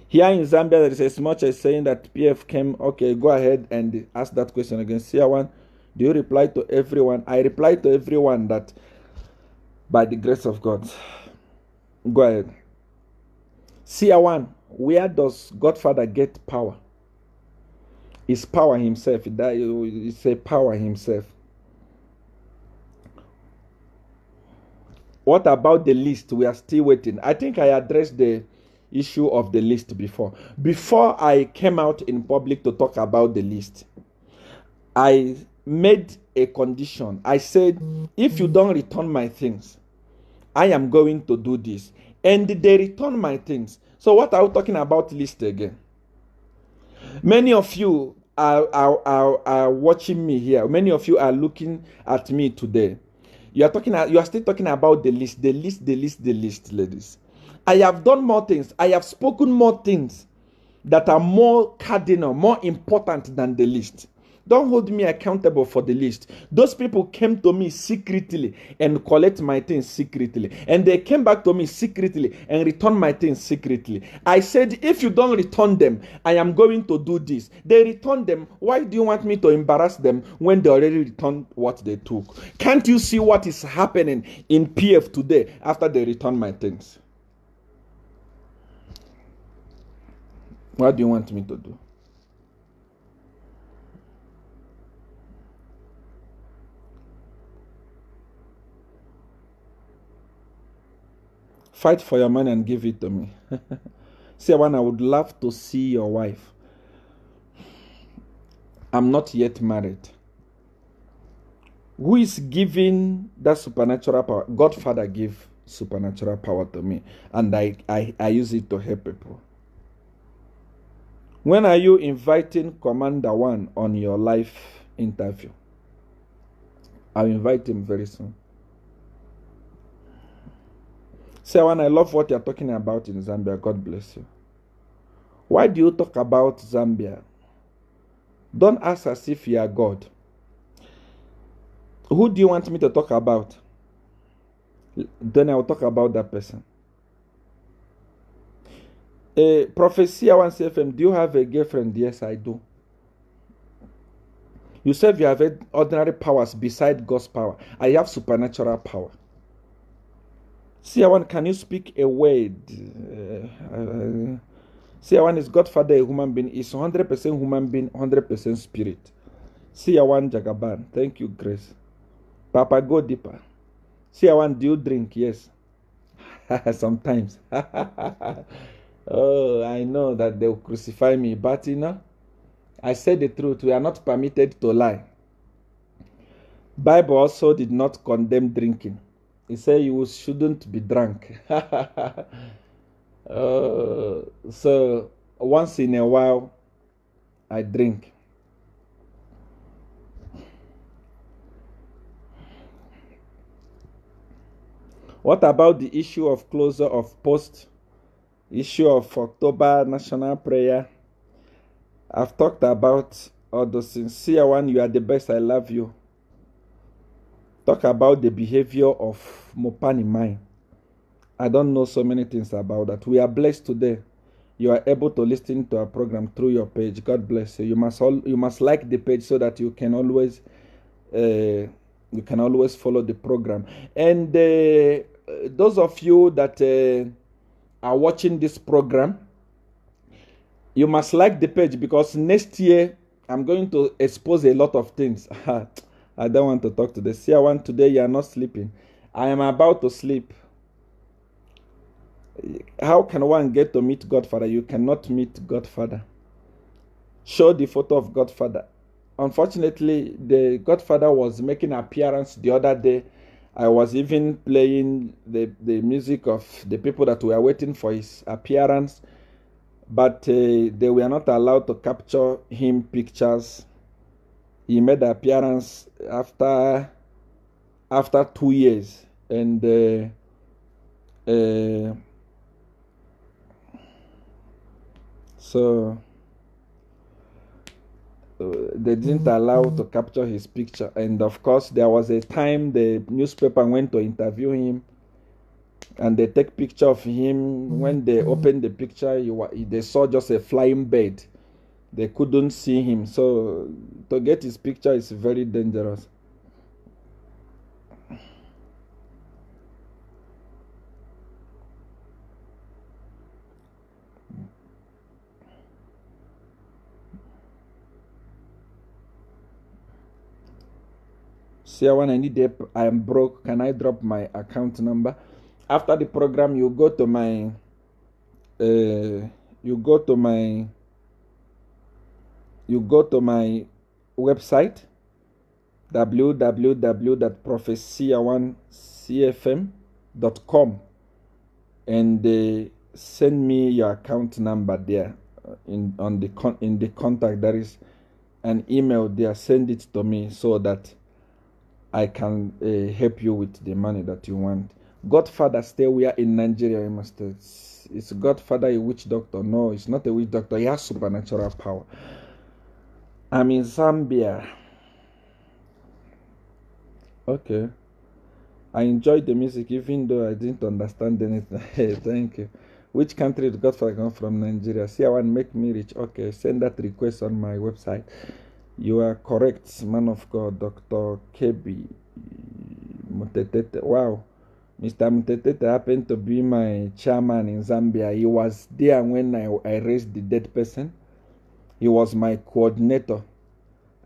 Here in Zambia, there is as much as saying that PF came. Okay, go ahead and ask that question again. Seer One, do you reply to everyone? I reply to everyone that by the grace of God. Go ahead. Seer One, where does Godfather get power? It's power himself. It's a power himself. What about the list? We are still waiting. I think I addressed the issue of the list before. Before I came out in public to talk about the list, I made a condition. I said, if you don't return my things, I am going to do this. And they return my things. So what are we talking about list again? Many of you are watching me here. Many of you are looking at me today. You are still talking about the list, ladies. I have done more things. I have spoken more things that are more cardinal, more important than the list. Don't hold me accountable for the list. Those people came to me secretly and collect my things secretly. And they came back to me secretly and return my things secretly. I said, if you don't return them, I am going to do this. They return them. Why do you want me to embarrass them when they already returned what they took? Can't you see what is happening in PF today after they return my things? What do you want me to do? Fight for your money and give it to me. Seer One, I would love to see your wife. I'm not yet married. Who is giving that supernatural power? Godfather gave supernatural power to me, and I use it to help people. When are you inviting Commander One on your live interview? I'll invite him very soon. Seer One, I love what you're talking about in Zambia. God bless you. Why do you talk about Zambia? Don't ask as if you are God. Who do you want me to talk about? Then I will talk about that person. Prophet Seer One CFM, do you have a girlfriend? Yes, I do. You said you have ordinary powers beside God's power. I have supernatural power. Seer One, can you speak a word? Seer One, is Godfather a human being? Is 100% human being, 100% spirit. Seer One Jagaban, thank you, Grace. Papa, go deeper. Seer One, do you drink? Yes. Sometimes. Oh, I know that they'll crucify me, but you know, I said the truth. We are not permitted to lie. Bible also did not condemn drinking. He said you shouldn't be drunk. So once in a while, I drink. What about the issue of closure of post? Issue of October national prayer? I've talked about all those things. Seer One, you are the best. I love you. Talk about the behavior of Mopani Mine. I don't know so many things about that. We are blessed today. You are able to listen to our program through your page. God bless you. You must like the page so that you can always follow the program. And those of you that are watching this program, you must like the page, because next year I'm going to expose a lot of things. I don't want to talk to the Seer One today. You are not sleeping. I am about to sleep. How can one get to meet Godfather? You cannot meet Godfather. Show the photo of Godfather. unfortunately, the Godfather was making appearance the other day. I was even playing the music of the people that were waiting for his appearance, but they were not allowed to capture him pictures. He made the appearance after 2 years, and so they didn't allow to capture his picture. And of course, there was a time the newspaper went to interview him, and they take picture of him. When they opened the picture, they saw just a flying bird. They couldn't see him. So to get his picture is very dangerous. See, when I need help, I am broke. Can I drop my account number? After the program, you go to my website, www.prophecy1cfm.com, and send me your account number there. In the contact, there is an email there. Send it to me so that I can help you with the money that you want. Godfather, stay where in Nigeria? You must. Is Godfather a witch doctor? No, it's not a witch doctor. He has supernatural power. I'm in Zambia. Okay. I enjoyed the music even though I didn't understand anything. Hey, thank you. Which country did Godfather come from? Nigeria. See, I want to make me rich. Okay, send that request on my website. You are correct, man of God, Dr. Kebi Mutetete. Wow. Mr. Mutetete happened to be my chairman in Zambia. He was there when I raised the dead person. He was my coordinator.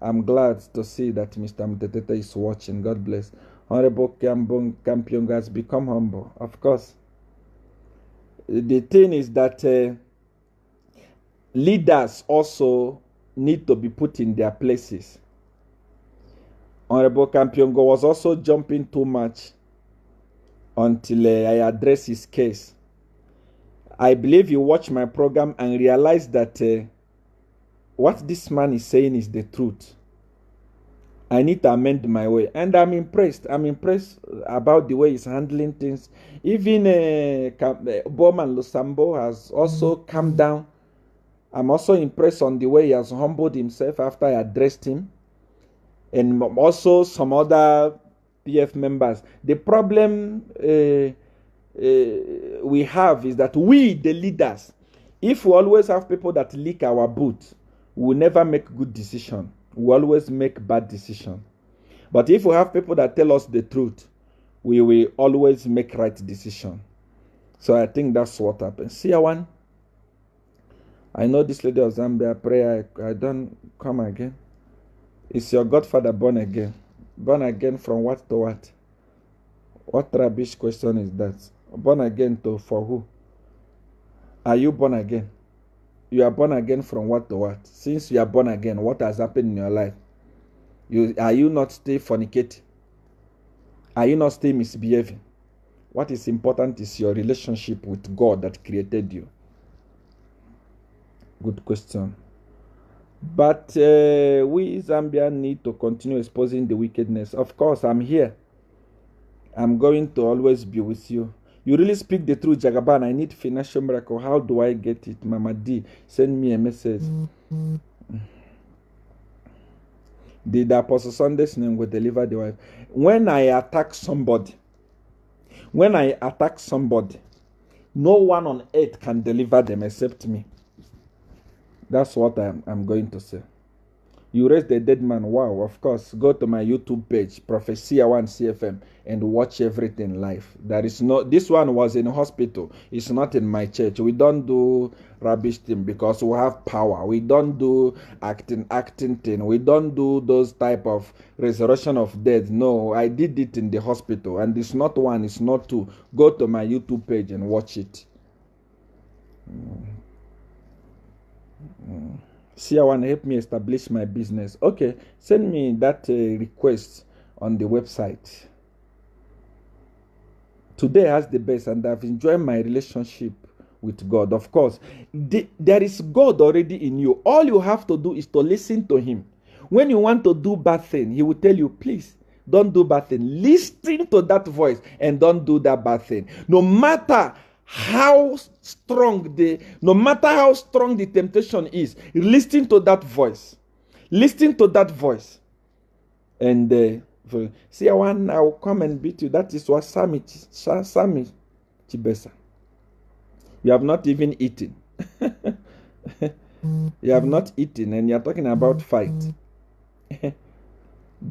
I'm glad to see that Mr. Mutetete is watching. God bless. Honorable Kampion has become humble. Of course. The thing is that leaders also need to be put in their places. Honorable Kampiongo was also jumping too much until I address his case. I believe you watch my program and realize that what this man is saying is the truth. I need to amend my way, and I'm impressed. I'm impressed about the way he's handling things. Even Bowman Lusambo has also calmed down. I'm also impressed on the way he has humbled himself after I addressed him. And also some other PF members. The problem we have is that we, the leaders, if we always have people that lick our boot, we will never make good decisions. We always make bad decisions. But if we have people that tell us the truth, we will always make right decisions. So I think that's what happens. See, one. I know this lady of Zambia, pray I don't come again. Is your Godfather born again? Born again from what to what? What rubbish question is that? Born again for who? Are you born again? You are born again from what to what? Since you are born again, what has happened in your life? Are you not still fornicating? Are you not still misbehaving? What is important is your relationship with God that created you. Good question. But we Zambia need to continue exposing the wickedness. Of course, I'm here. I'm going to always be with you. You really speak the truth, Jagaban. I need financial miracle. How do I get it? Mama D, send me a message. Did the Apostle Sunday's name will deliver the wife? When I attack somebody, no one on earth can deliver them except me. That's what I'm going to say. You raised the dead man. Wow, of course. Go to my YouTube page, Prophecy1CFM, and watch everything live. There is no. This one was in a hospital. It's not in my church. We don't do rubbish thing because we have power. We don't do acting thing. We don't do those type of resurrection of dead. No, I did it in the hospital, and it's not one. It's not two. Go to my YouTube page and watch it. Seer One, help me establish my business. Okay, send me that request on the website. Today has the best, and I've enjoyed my relationship with God. Of course, there is God already in you. All you have to do is to listen to Him. When you want to do bad thing, He will tell you, please, don't do bad thing. Listen to that voice and don't do that bad thing. No matter how strong the temptation is, listen to that voice. Listen to that voice. And see, I will come and beat you. That is what Sami Chibesa. You have not even eaten. You have not eaten, and you are talking about fight.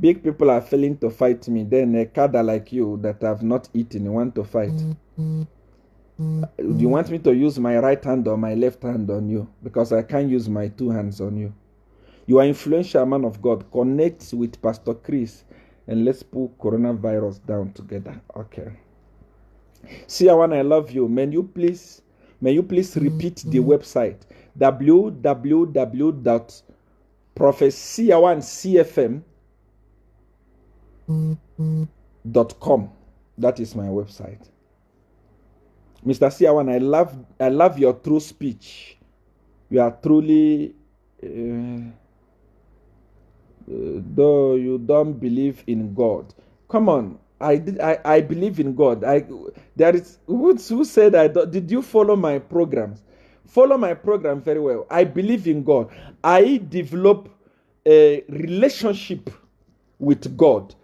Big people are failing to fight me. Then a cadre like you that have not eaten, you want to fight. Do you want me to use my right hand or my left hand on you? Because I can't use my two hands on you. You are influential man of God. Connect with Pastor Chris and let's put coronavirus down together. Okay. Seer One, I love you. May you please repeat the website www.prophetseer1cfm.com. That is my website. Mr. Seer One, I love your true speech. You are truly though you don't believe in God. Come on, I believe in God. There is who said I don't. Did you follow my programs? Follow my program very well. I believe in God. I develop a relationship with God.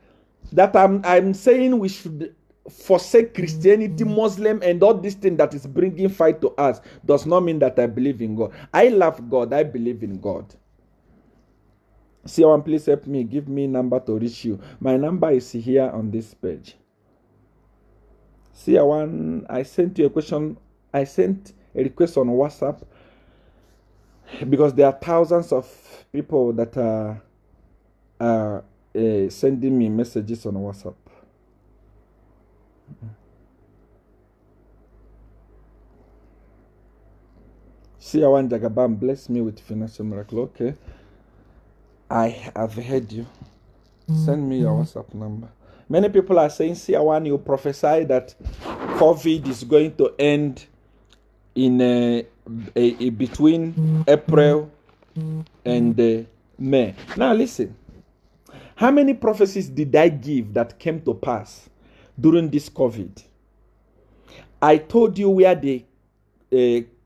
That I'm saying we should forsake Christianity, Muslim, and all this thing that is bringing fight to us does not mean that I believe in God. I love God. I believe in God. Seer One, please help me. Give me number to reach you. My number is here on this page. Seer One, I sent you a question. I sent a request on WhatsApp because there are thousands of people that are sending me messages on WhatsApp. Seer One Jagabam, bless me with financial miracle. Okay. I have heard you. Send me your WhatsApp number. Many people are saying, Seer One, you prophesy that COVID is going to end in between April and May. Now listen. How many prophecies did I give that came to pass during this COVID? I told you where the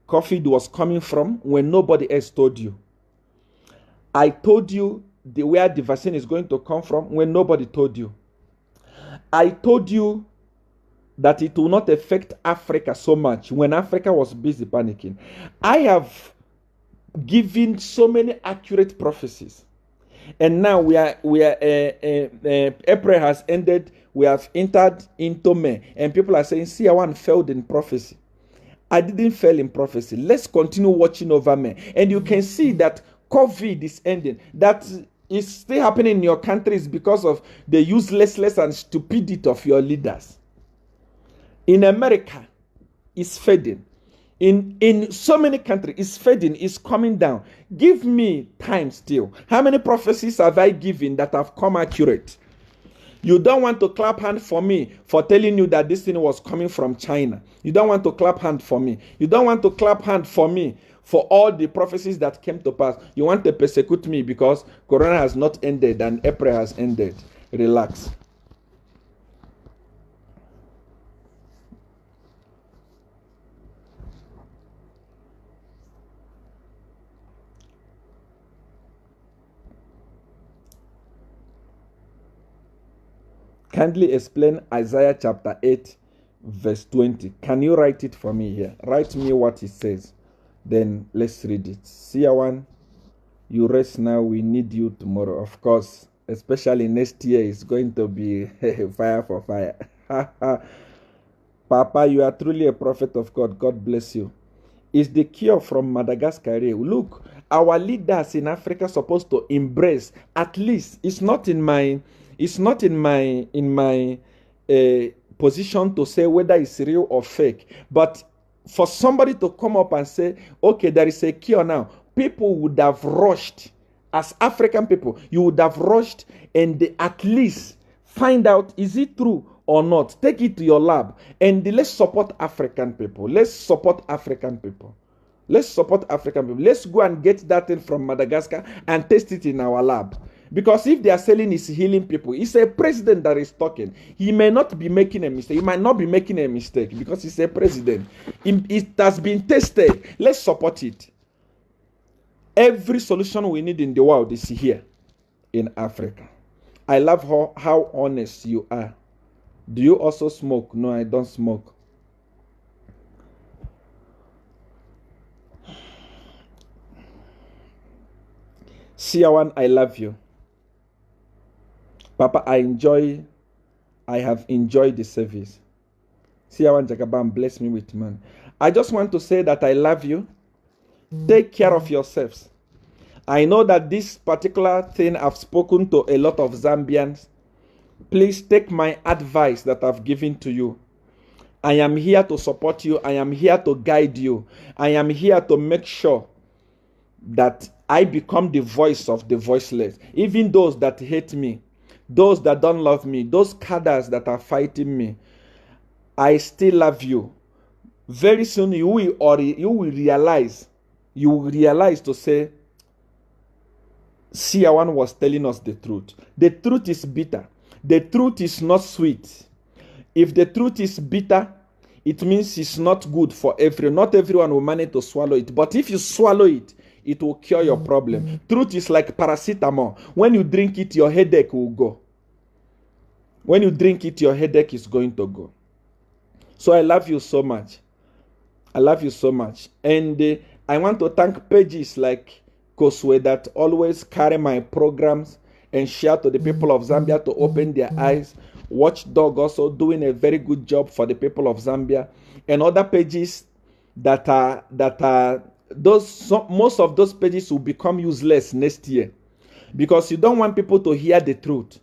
COVID was coming from when nobody else told you. I told you where the vaccine is going to come from when nobody told you. I told you that it will not affect Africa so much when Africa was busy panicking. I have given so many accurate prophecies. And now April has ended. We have entered into May. And people are saying, Seer One failed in prophecy. I didn't fail in prophecy. Let's continue watching over May. And you can see that COVID is ending. That is still happening in your countries because of the uselessness and stupidity of your leaders. In America, it's fading. In so many countries, it's fading, it's coming down. Give me time still. How many prophecies have I given that have come accurate? You don't want to clap hand for me for telling you that this thing was coming from China. You don't want to clap hand for me. You don't want to clap hand for me for all the prophecies that came to pass. You want to persecute me because Corona has not ended and April has ended. Relax. Kindly explain Isaiah chapter 8 verse 20. Can you write it for me here? Write me what it says. Then let's read it. Seer One, you rest now. We need you tomorrow. Of course, especially next year, it's going to be fire for fire. Papa, you are truly a prophet of God. God bless you. Is the cure from Madagascar? Look, our leaders in Africa are supposed to embrace, at least, it's not in my position to say whether it's real or fake, but for somebody to come up and say, okay, there is a cure now, people would have rushed, as African people, you would have rushed and at least find out, is it true or not? Take it to your lab and let's support African people. Let's support African people. Let's support African people. Let's go and get that thing from Madagascar and test it in our lab. Because if they are selling is healing people, it's a president that is talking. He may not be making a mistake. He might not be making a mistake because he's a president. It has been tested. Let's support it. Every solution we need in the world is here in Africa. I love how honest you are. Do you also smoke? No, I don't smoke. Siawan, I love you. Papa, I have enjoyed the service. Siawan Jagabam, bless me with man. I just want to say that I love you. Take care of yourselves. I know that this particular thing I've spoken to a lot of Zambians. Please take my advice that I've given to you. I am here to support you. I am here to guide you. I am here to make sure that I become the voice of the voiceless. Even those that hate me, those that don't love me, those cadres that are fighting me, I still love you. Very soon you will realize to say, Siawan was telling us the truth. The truth is bitter. The truth is not sweet. If the truth is bitter, it means it's not good for everyone. Not everyone will manage to swallow it. But if you swallow it, it will cure your problem. Truth is like paracetamol. When you drink it, your headache will go. When you drink it, your headache is going to go. So I love you so much. I love you so much. And I want to thank pages like Koswe that always carry my programs and share to the people of Zambia to open their eyes. Watchdog also doing a very good job for the people of Zambia. And other pages that are most of those pages will become useless next year. Because you don't want people to hear the truth.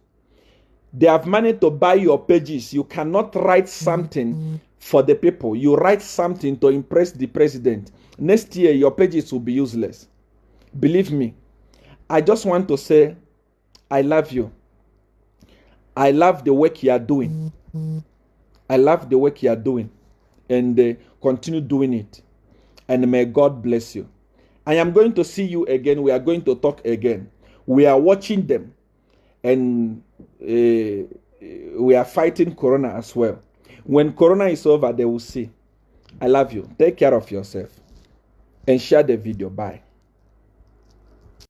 They have managed to buy your pages. You cannot write something for the people. You write something to impress the president. Next year, your pages will be useless. Believe me. I just want to say, I love you. I love the work you are doing. I love the work you are doing. And continue doing it. And may God bless you. I am going to see you again. We are going to talk again. We are watching them. And we are fighting Corona as well. When Corona is over, they will see. I love you. Take care of yourself. And share the video. Bye.